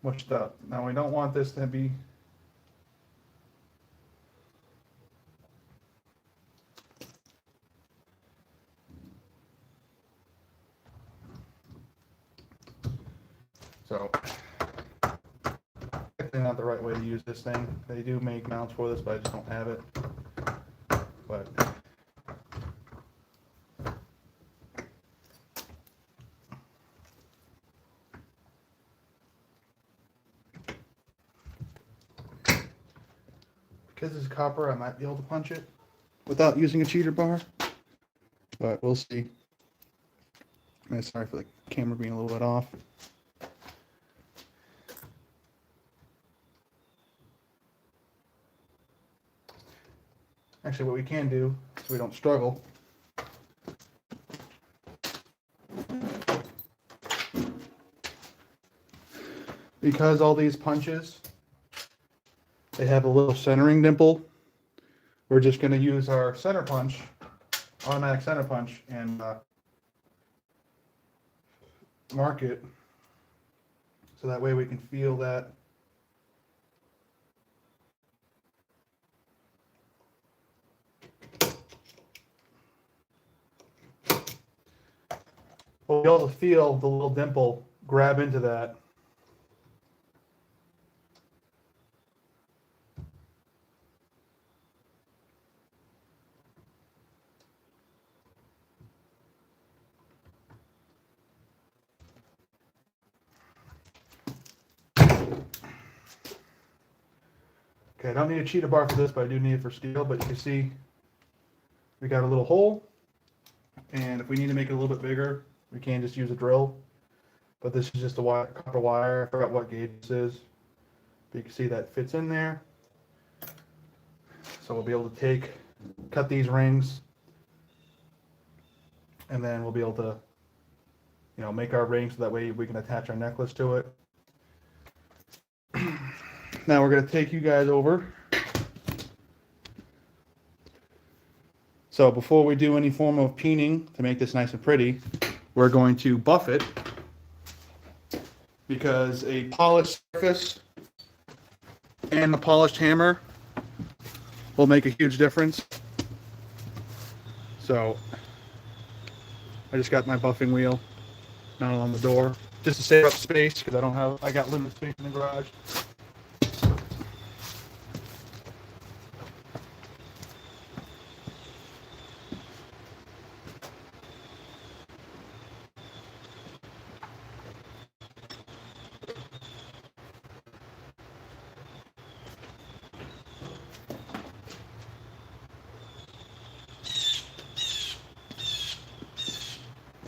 mushed up. Now we don't want this to be so definitely not the right way to use this thing. They do make mounts for this, but I just don't have it. But because it's copper, I might be able to punch it without using a cheater bar, but we'll see. I'm sorry for the camera being a little bit off. Actually, what we can do, so we don't struggle, because all these punches, they have a little centering dimple, we're just going to use our center punch, automatic center punch, and mark it, so that way we can feel that we'll be able to feel the little dimple grab into that. Okay, I don't need a cheetah bar for this, but I do need it for steel. But you can see we got a little hole, and if we need to make it a little bit bigger, we can just use a drill. But this is just a wire, copper wire. I forgot what gauge this is. But you can see that fits in there. So we'll be able to cut these rings, and then we'll be able to, make our ring so that way we can attach our necklace to it. Now we're going to take you guys over. So before we do any form of peening to make this nice and pretty, we're going to buff it, because a polished surface and the polished hammer will make a huge difference. So I just got my buffing wheel mounted on the door just to save up space, because I got limited space in the garage.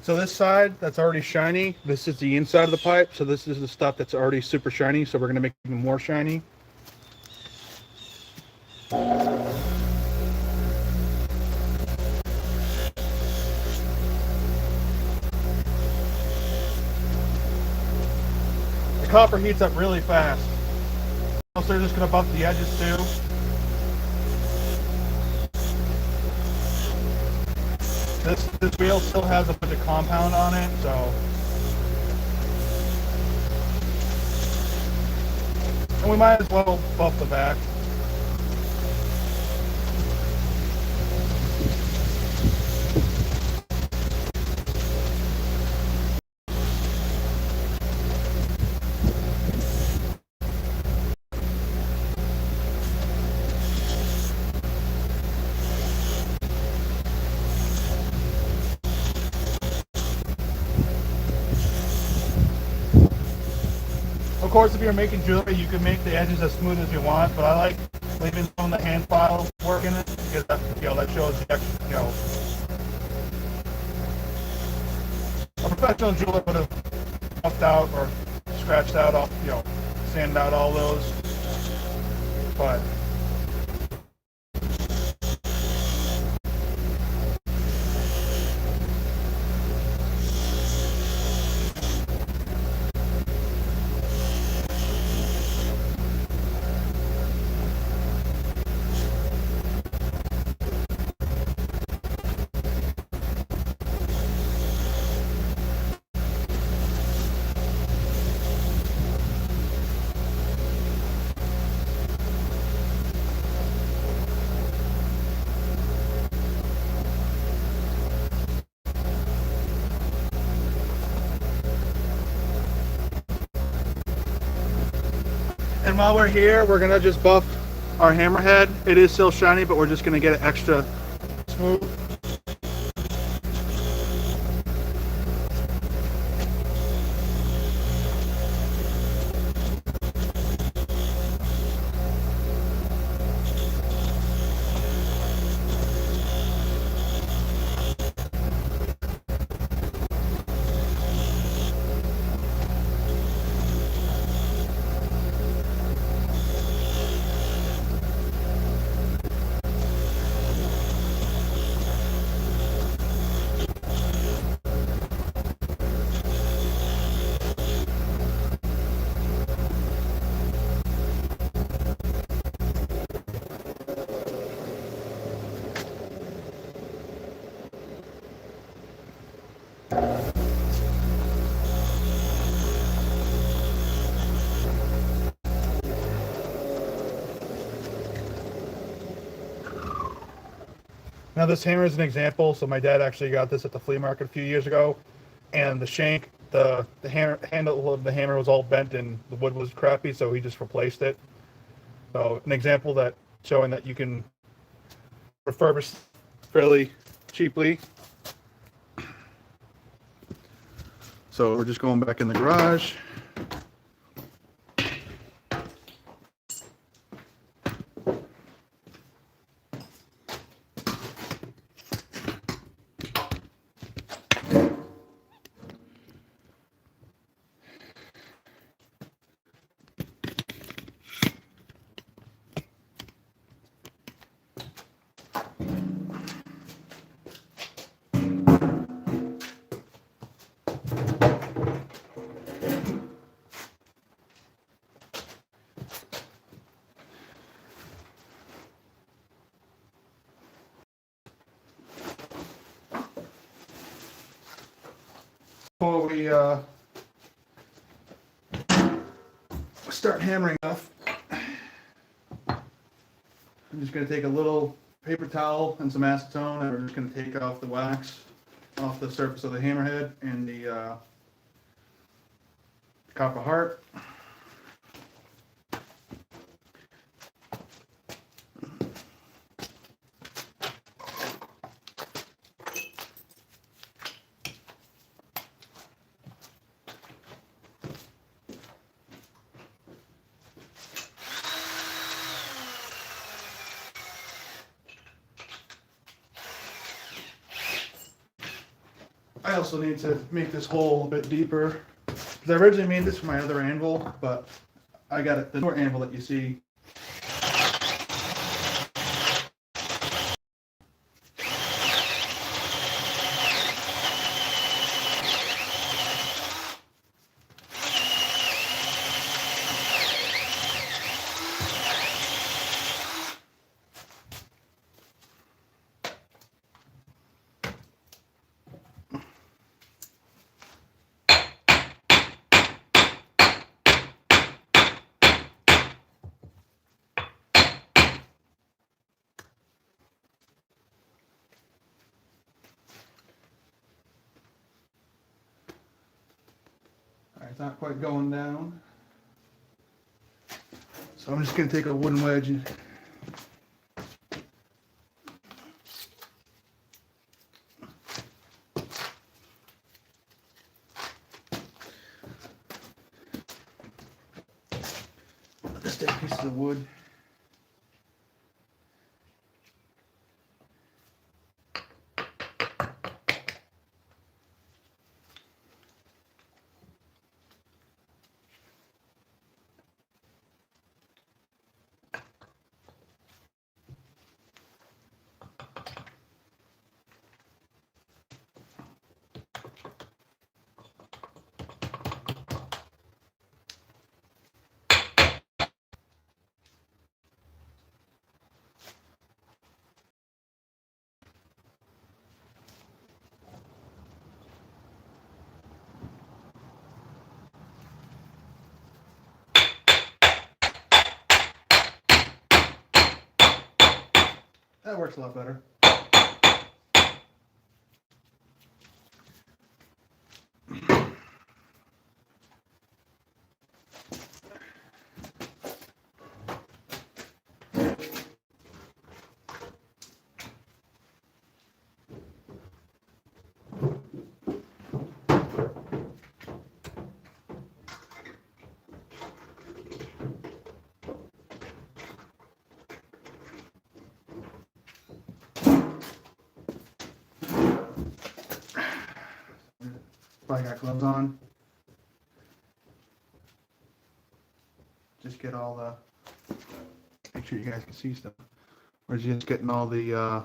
So this side that's already shiny, this is the inside of the pipe. So this is the stuff that's already super shiny. So we're going to make it even more shiny. The copper heats up really fast. So they're just going to buff the edges too. This wheel still has a bunch of compound on it, so. And we might as well buff the back. Of course, if you're making jewelry, you can make the edges as smooth as you want, but I like leaving some of the hand file work in it, because that, that shows the extra, a professional jeweler would have buffed out or scratched out all, sanded out all those, but and while we're here, we're gonna just buff our hammerhead. It is still shiny, but we're just gonna get it extra smooth. Now this hammer is an example. So my dad actually got this at the flea market a few years ago. and the shank, the handle of the hammer was all bent and the wood was crappy, so he just replaced it. So an example that showing that you can refurbish fairly cheaply. So we're just going back in the garage. Before we start hammering off, I'm just going to take a little paper towel and some acetone, and we're just going to take off the wax off the surface of the hammerhead and the copper heart. I also need to make this hole a bit deeper, because I originally made this for my other anvil, but I got it, the newer anvil that you see. All right, it's not quite going down. So I'm just going to take a wooden wedge and just take pieces of wood. That works a lot better. Probably got gloves on. Just get all the, make sure you guys can see stuff. We're just getting all the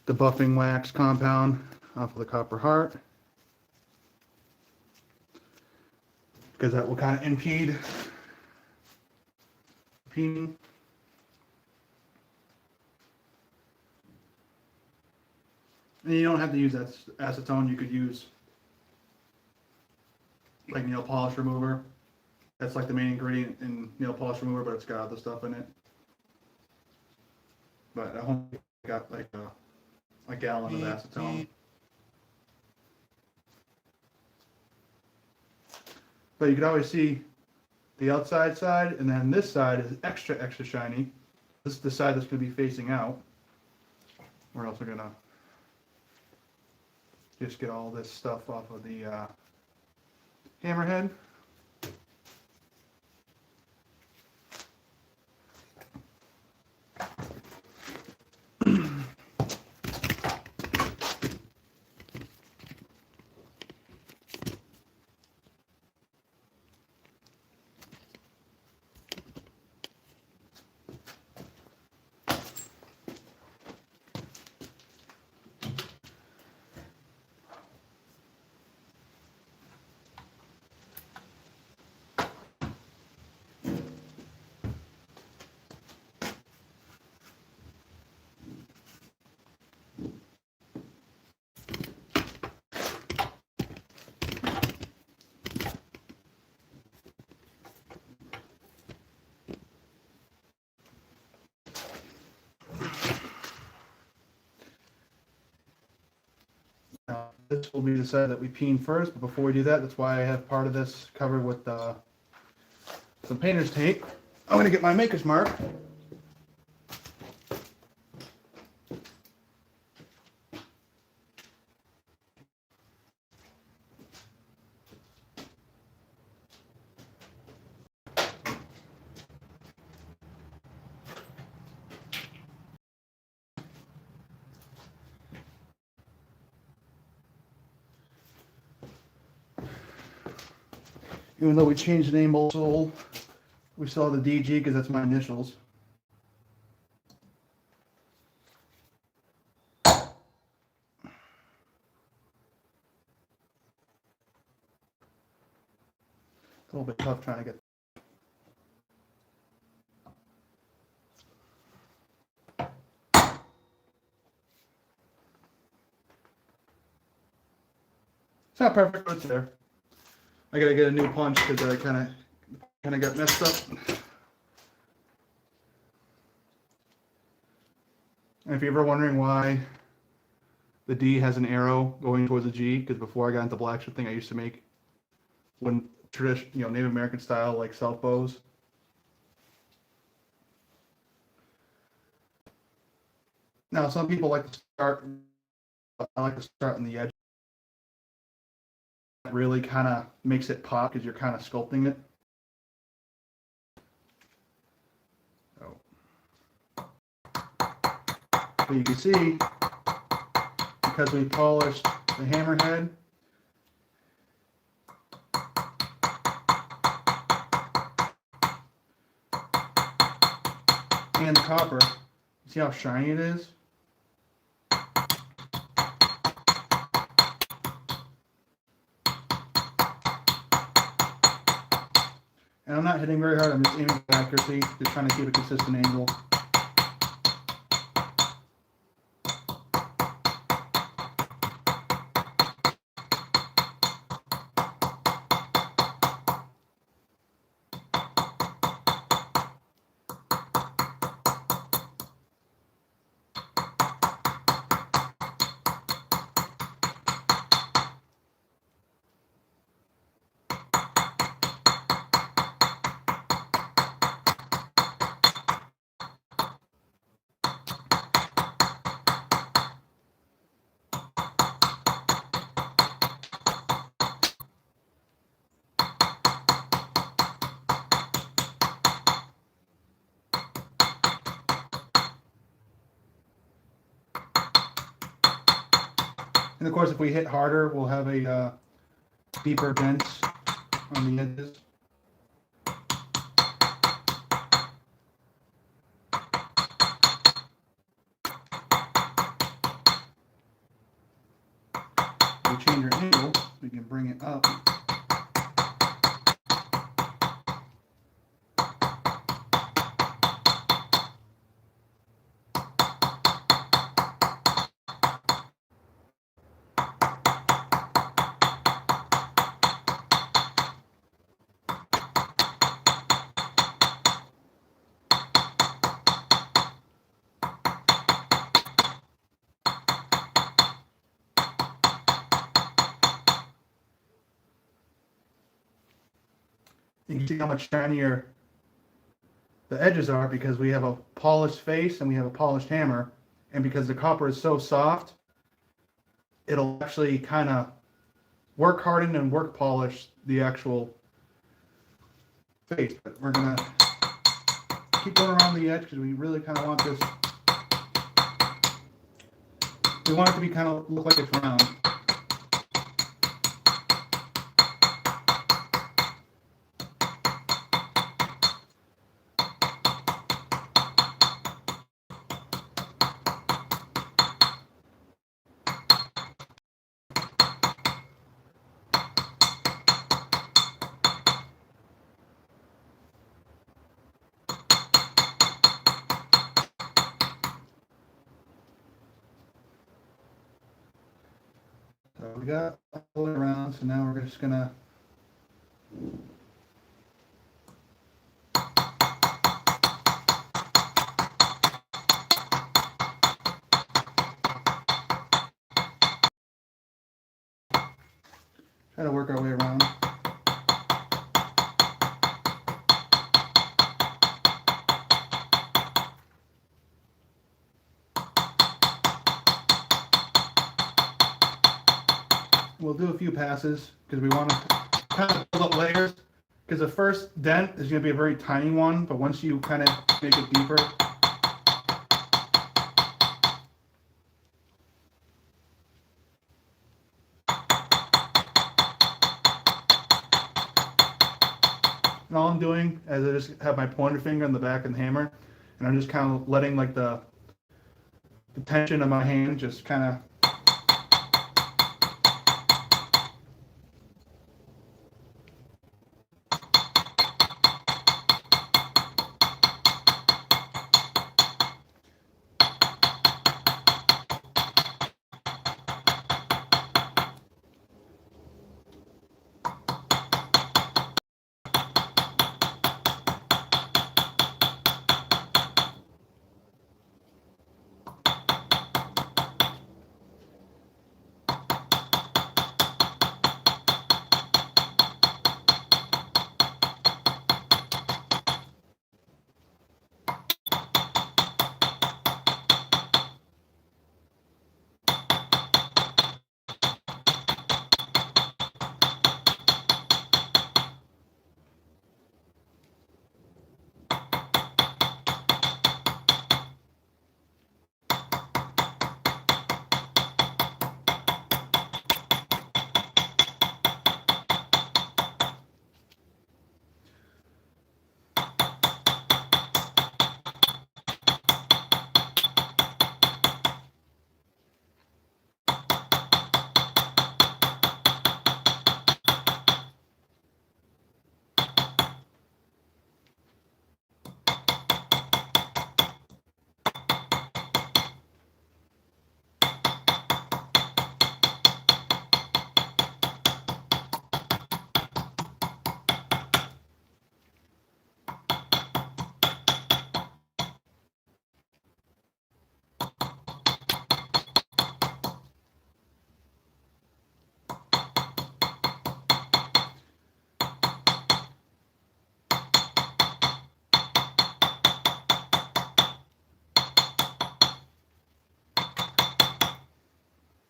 buffing wax compound off of the copper heart, because that will kind of impede peening. And you don't have to use that acetone. You could use like nail polish remover. That's like the main ingredient in nail polish remover, but it's got other stuff in it. But I only got like a gallon of acetone. But you can always see the outside side, and then this side is extra, extra shiny. This is the side that's going to be facing out. We're also going to just get all this stuff off of the hammerhead. This will be the side that we peen first, but before we do that, that's why I have part of this covered with some painter's tape. I'm going to get my maker's mark. Even though we changed the name Old Soul, we still have the DG because that's my initials. A little bit tough trying to get. It's not perfect, but it's there. I gotta get a new punch because I kind of got messed up. And if you're ever wondering why the D has an arrow going towards the G, because before I got into blacksmithing, I used to make when traditional, Native American style like self bows. Now, some people like to start. I like to start on the edge. That really kind of makes it pop because you're kind of sculpting it. So you can see, because we polished the hammerhead, and the copper, see how shiny it is? And I'm not hitting very hard, I'm just aiming for accuracy, just trying to keep a consistent angle. And of course, if we hit harder, we'll have a deeper dents on the edges. If we change our angle, we can bring it up. You can see how much shinier the edges are because we have a polished face and we have a polished hammer. And because the copper is so soft, it'll actually kind of work harden and work polish the actual face. But we're gonna keep going around the edge because we really kind of want this. We want it to be kind of look like it's round. So we got all the way around, so now we're just gonna try to work our way around. We'll do a few passes because we want to kind of build up layers. Because the first dent is going to be a very tiny one, but once you kind of make it deeper, and all I'm doing is I just have my pointer finger on the back of the hammer, and I'm just kind of letting like the tension of my hand just kind of.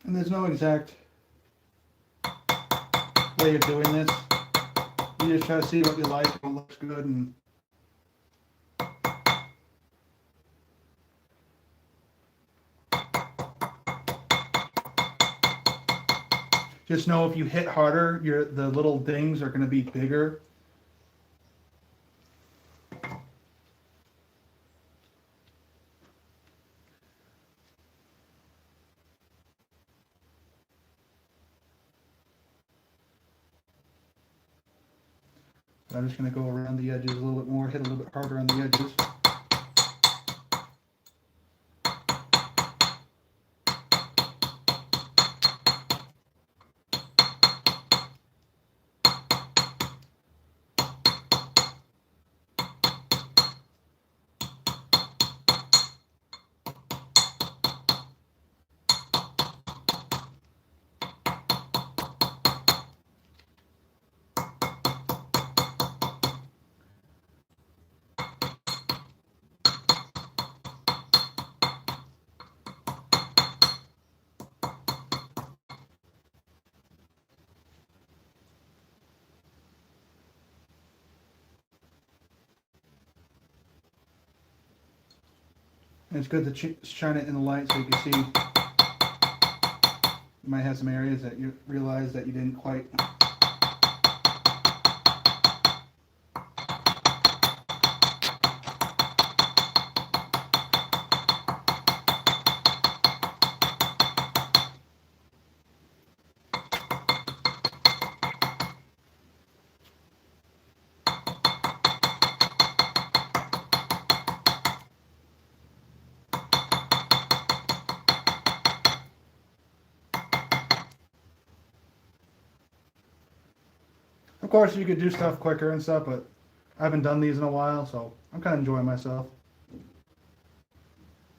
And there's no exact way of doing this. You just try to see what you like and what looks good, and just know if you hit harder, the little dings are going to be bigger. I'm just going to go around the edges a little bit more, hit a little bit harder on the edges. And it's good to shine it in the light so you can see. You might have some areas that you realize that you didn't quite. Of course, you could do stuff quicker and stuff, but I haven't done these in a while, so I'm kind of enjoying myself.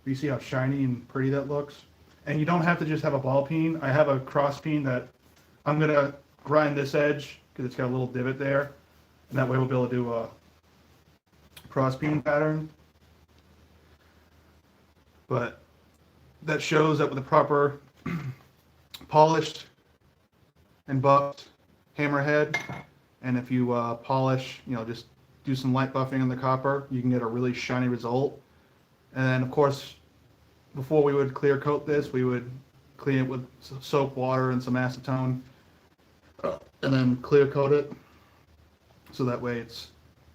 You see how shiny and pretty that looks? And you don't have to just have a ball peen. I have a cross peen that I'm going to grind this edge because it's got a little divot there. And that way we'll be able to do a cross peen pattern. But that shows that with a proper polished and buffed hammerhead, and if you polish, just do some light buffing on the copper, you can get a really shiny result. And then, of course, before we would clear coat this, we would clean it with soap, water, and some acetone, and then clear coat it, so that way it's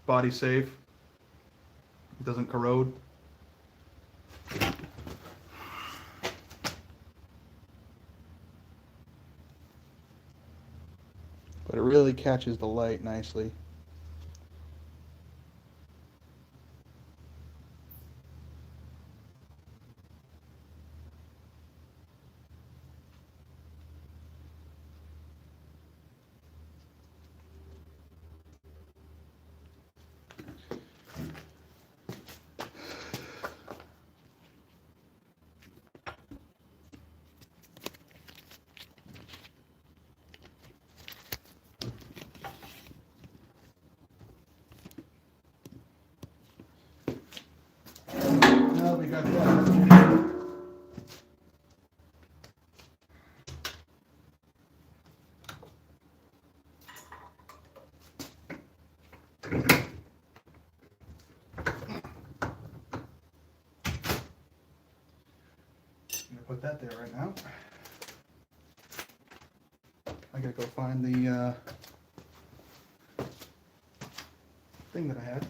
body safe. It doesn't corrode. But it really catches the light nicely. Now we got that. I'm gonna put that there right now. I gotta go find the thing that I had.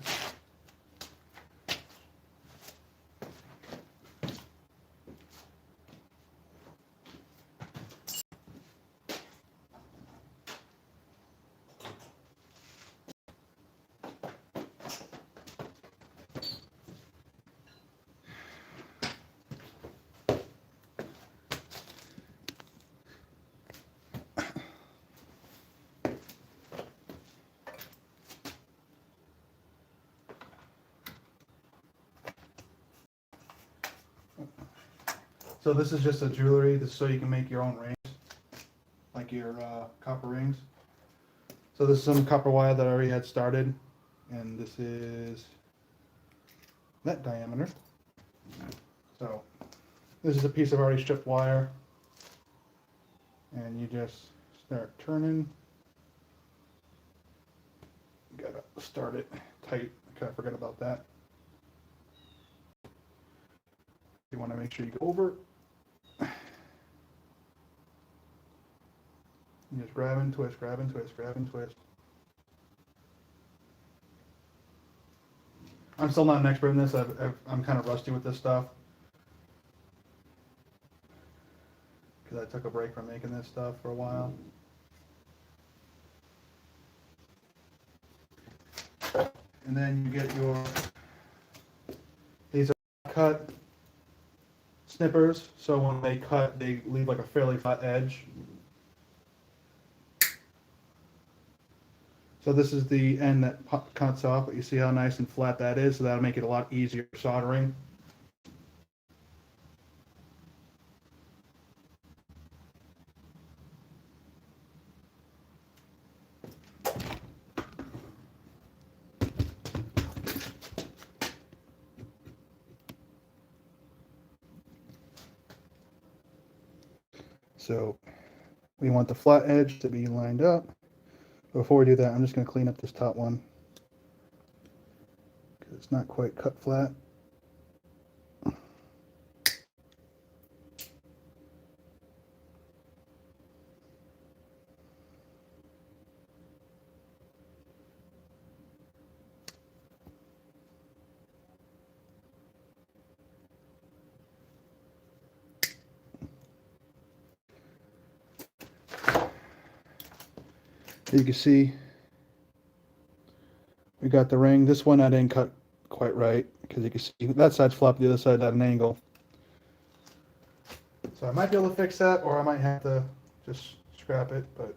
So this is just a jewelry, this so you can make your own rings, like your copper rings. So this is some copper wire that I already had started, and this is that diameter. So this is a piece of already stripped wire, and you just start turning. You gotta start it tight. I kind of forgot about that. You want to make sure you go over. You just grab and twist, grab and twist, grab and twist. I'm still not an expert in this. I'm kind of rusty with this stuff because I took a break from making this stuff for a while. And then you get these are cut snippers, so when they cut, they leave like a fairly flat edge. So this is the end that cuts off, but you see how nice and flat that is, so that'll make it a lot easier soldering. So we want the flat edge to be lined up. Before we do that, I'm just going to clean up this top one because it's not quite cut flat. You can see we got the ring. This one I didn't cut quite right because you can see that side's flopped, the other side at an angle. So I might be able to fix that, or I might have to just scrap it, but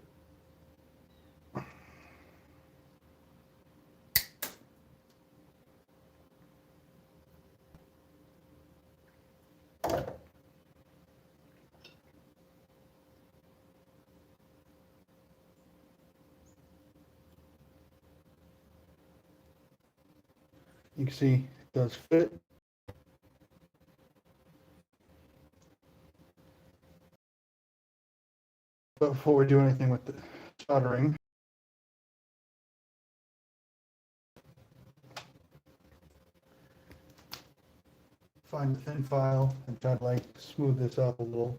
you can see it does fit. But before we do anything with the soldering, find the thin file and try to like smooth this up a little.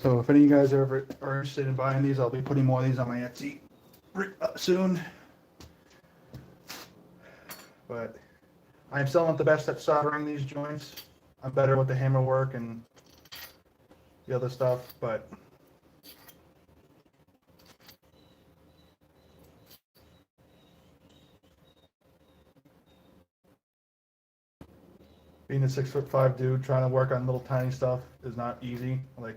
So if any of you guys ever are interested in buying these, I'll be putting more of these on my Etsy soon. But I'm still not the best at soldering these joints. I'm better with the hammer work and the other stuff, but being a 6'5" dude trying to work on little tiny stuff is not easy. Like,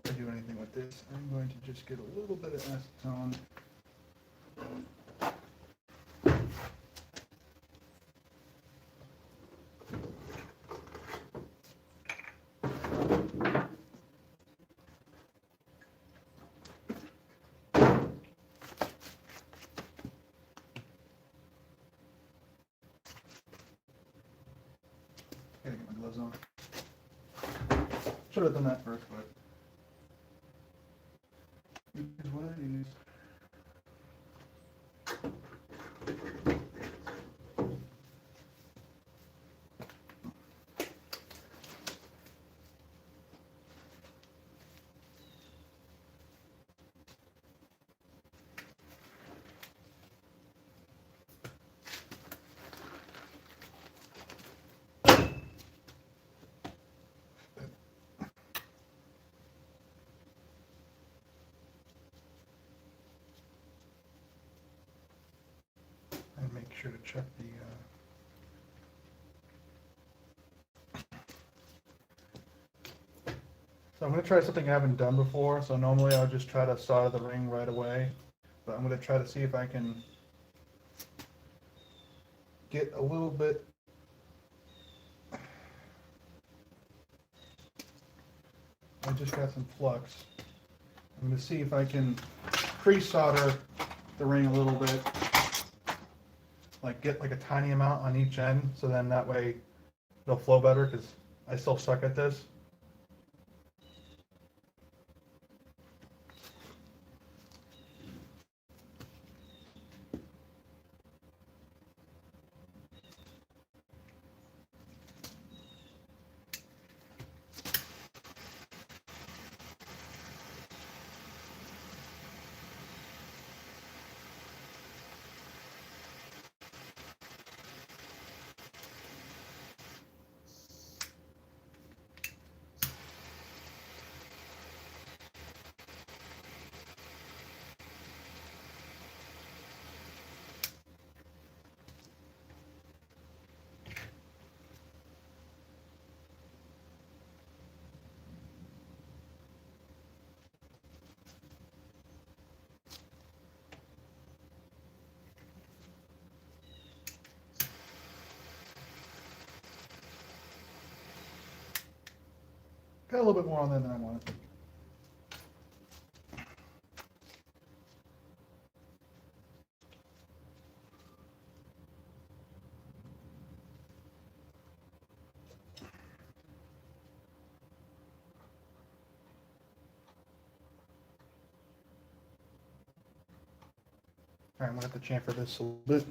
if I do anything with this, I'm going to just get a little bit of acetone. Gotta get my gloves on. Should have done that first, but it is what it is. And make sure to check the So I'm going to try something I haven't done before. So normally I'll just try to solder the ring right away, but I'm going to try to see if I can get a little bit. I just got some flux. I'm going to see if I can pre-solder the ring a little bit, like get like a tiny amount on each end, so then that way it'll flow better, because I still suck at this. Got a little bit more on there than I wanted. All right, I'm gonna have to chamfer this a little bit.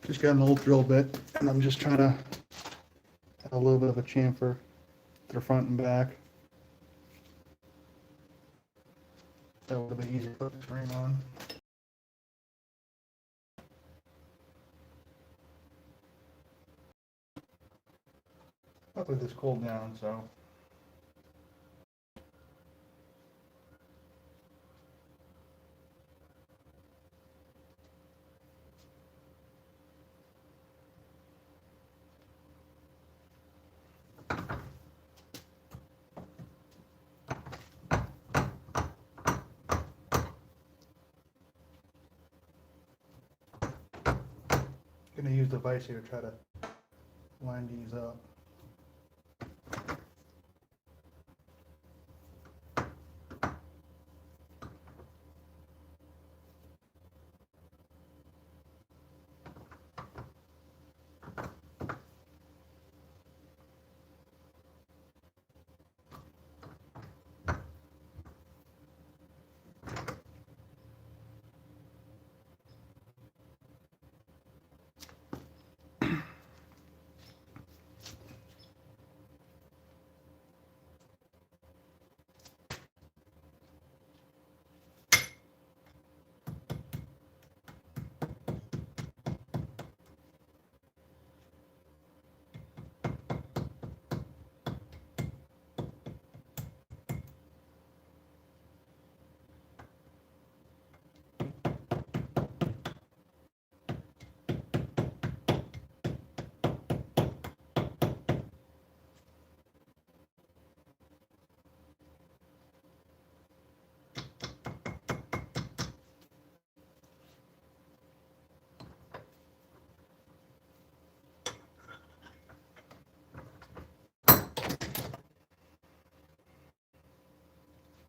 Just got an old drill bit, and I'm just trying to add a little bit of a chamfer to the front and back. That would have been easier to put this ring on. Hopefully this cooled down, so. Gonna use the vise here to try to line these up.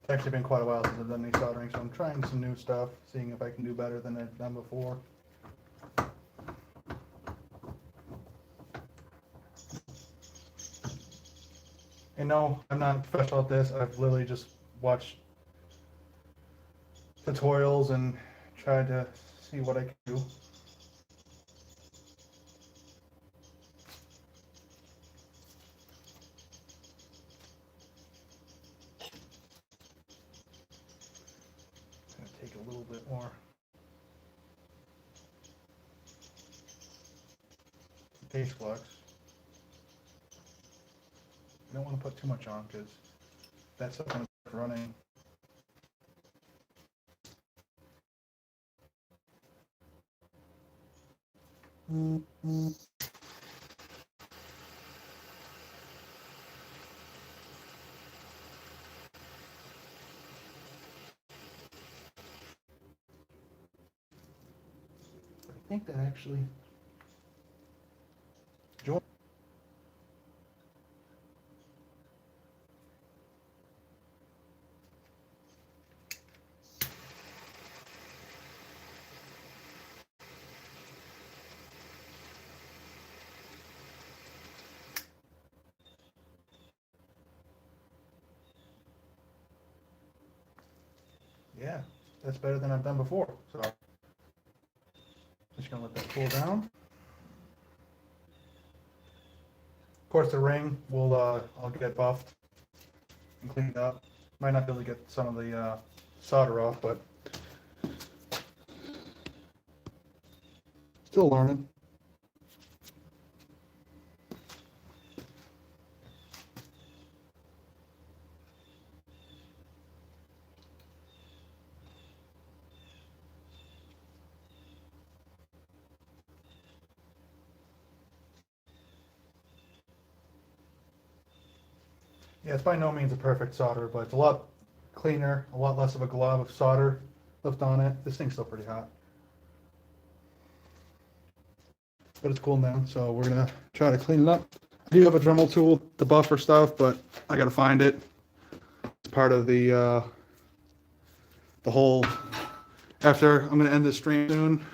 It's actually been quite a while since I've done any soldering, so I'm trying some new stuff, seeing if I can do better than I've done before. And no, I'm not a professional at this. I've literally just watched tutorials and tried to see what I can do. It's gonna take a little bit more base flux. You don't want to put too much on because that's stuff's gonna start running. I think that actually joined. Yeah, that's better than I've done before. So just gonna let that cool down. Of course, the ring will I'll get buffed and cleaned up. Might not be able to get some of the solder off, but still learning. Yeah, it's by no means a perfect solder, but it's a lot cleaner, a lot less of a glob of solder left on it. This thing's still pretty hot. But it's cool now, so we're gonna try to clean it up. I do have a Dremel tool to buffer stuff, but I gotta find it. It's part of the whole, after I'm gonna end this stream soon.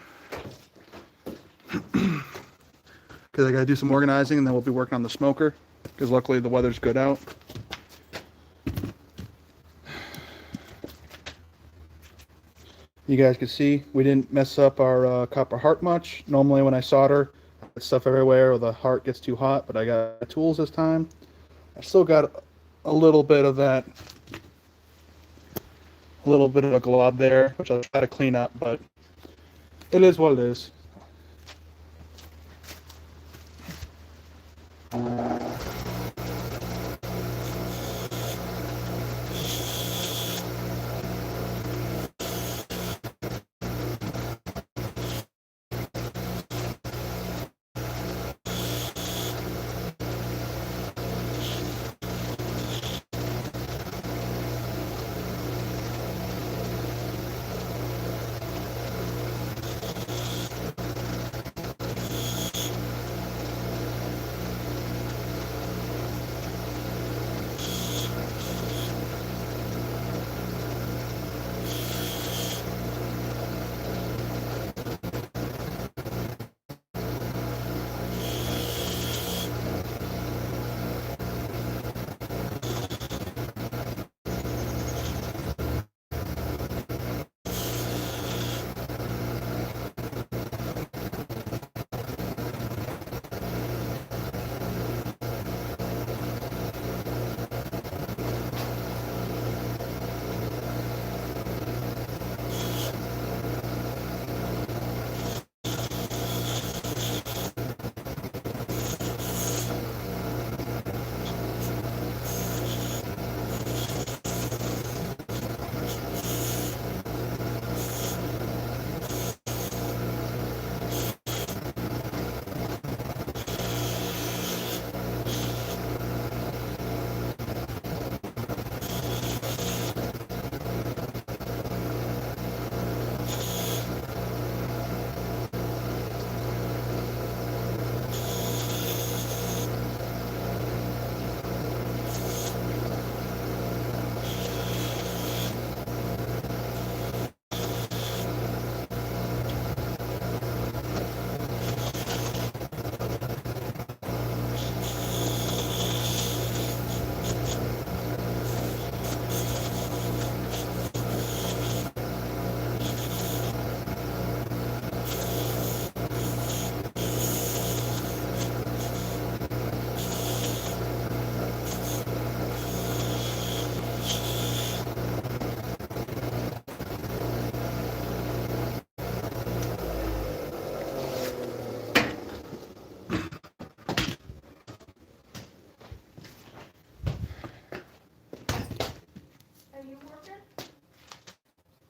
Because I gotta do some organizing and then we'll be working on the smoker. Because luckily the weather's good out. You guys can see we didn't mess up our copper heart much. Normally when I solder, there's stuff everywhere or the heart gets too hot, but I got tools this time. I still got a little bit of that, a little bit of a glob there, which I'll try to clean up, but it is what it is.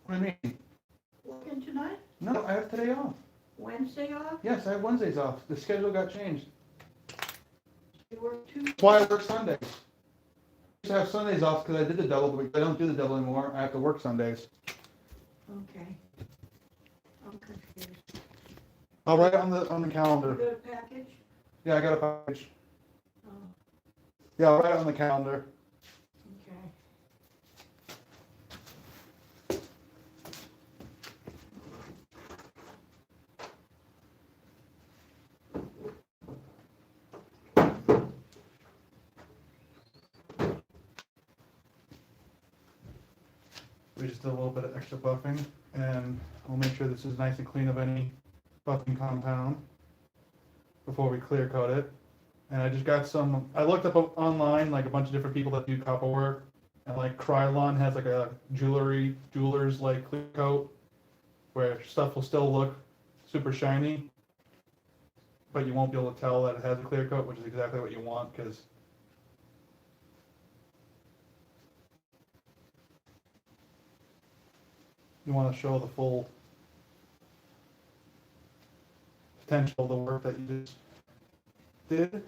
What do you mean? Working tonight? No, I have today off. Wednesday off? Yes, I have Wednesdays off. The schedule got changed. You work Tuesday? That's why I work Sundays. I used to have Sundays off because I did the double, but I don't do the double anymore. I have to work Sundays. Okay. I'm confused. I'll write it on the You calendar. got a package? Yeah, I got a package. Oh, Yeah, I'll write it on the calendar. okay. We just did a little bit of extra buffing, and we'll make sure this is nice and clean of any buffing compound before we clear coat it. And I just got some, I looked up online, like a bunch of different people that do copper work, and like Krylon has like a jeweler's like clear coat, where stuff will still look super shiny, but you won't be able to tell that it has a clear coat, which is exactly what you want, because you want to show the full potential of the work that you just did.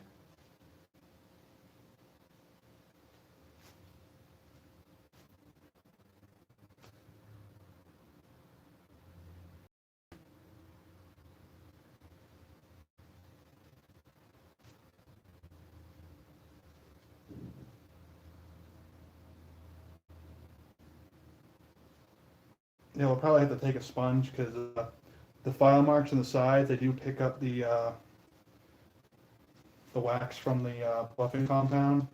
we'll probably have to take a sponge because the file marks on the sides, they do pick up the wax from the buffing compound.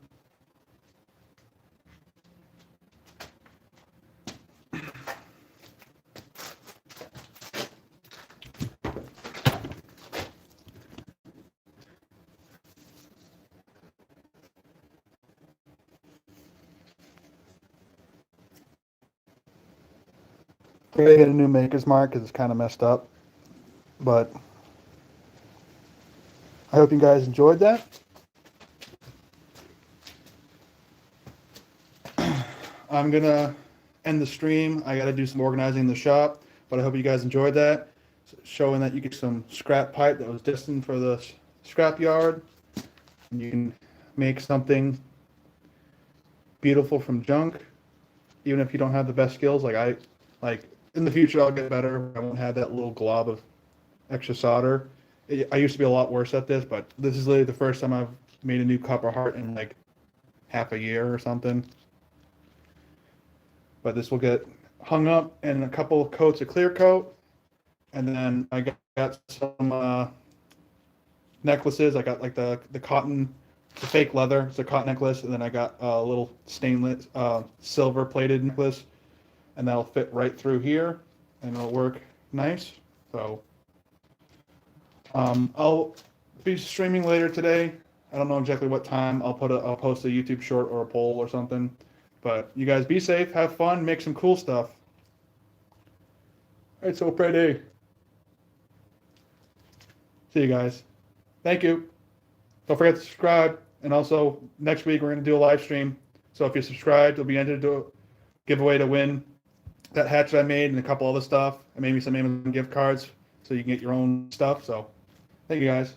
I gotta get a new maker's mark because it's kind of messed up. But I hope you guys enjoyed that. I'm gonna end the stream. I gotta do some organizing in the shop, but I hope you guys enjoyed that. Showing that you get some scrap pipe that was destined for the scrap yard. And you can make something beautiful from junk, even if you don't have the best skills. Like in the future, I'll get better. I won't have that little glob of extra solder. I used to be a lot worse at this, but this is literally the first time I've made a new copper heart in like half a year or something. But this will get hung up in a couple of coats of clear coat. And then I got some necklaces. I got like the cotton, the fake leather. It's a cotton necklace. And then I got a little stainless silver plated necklace. And that'll fit right through here. And it'll work nice. So I'll be streaming later today. I don't know exactly what time. I'll post a YouTube short or a poll or something. But you guys be safe, have fun, make some cool stuff. All right, so pretty. See you guys. Thank you. Don't forget to subscribe. And also, next week we're going to do a live stream. So if you're subscribed, you'll be entered to a giveaway to win that hatchet I made and a couple other stuff. I made me some Amazon gift cards so you can get your own stuff. So thank you guys.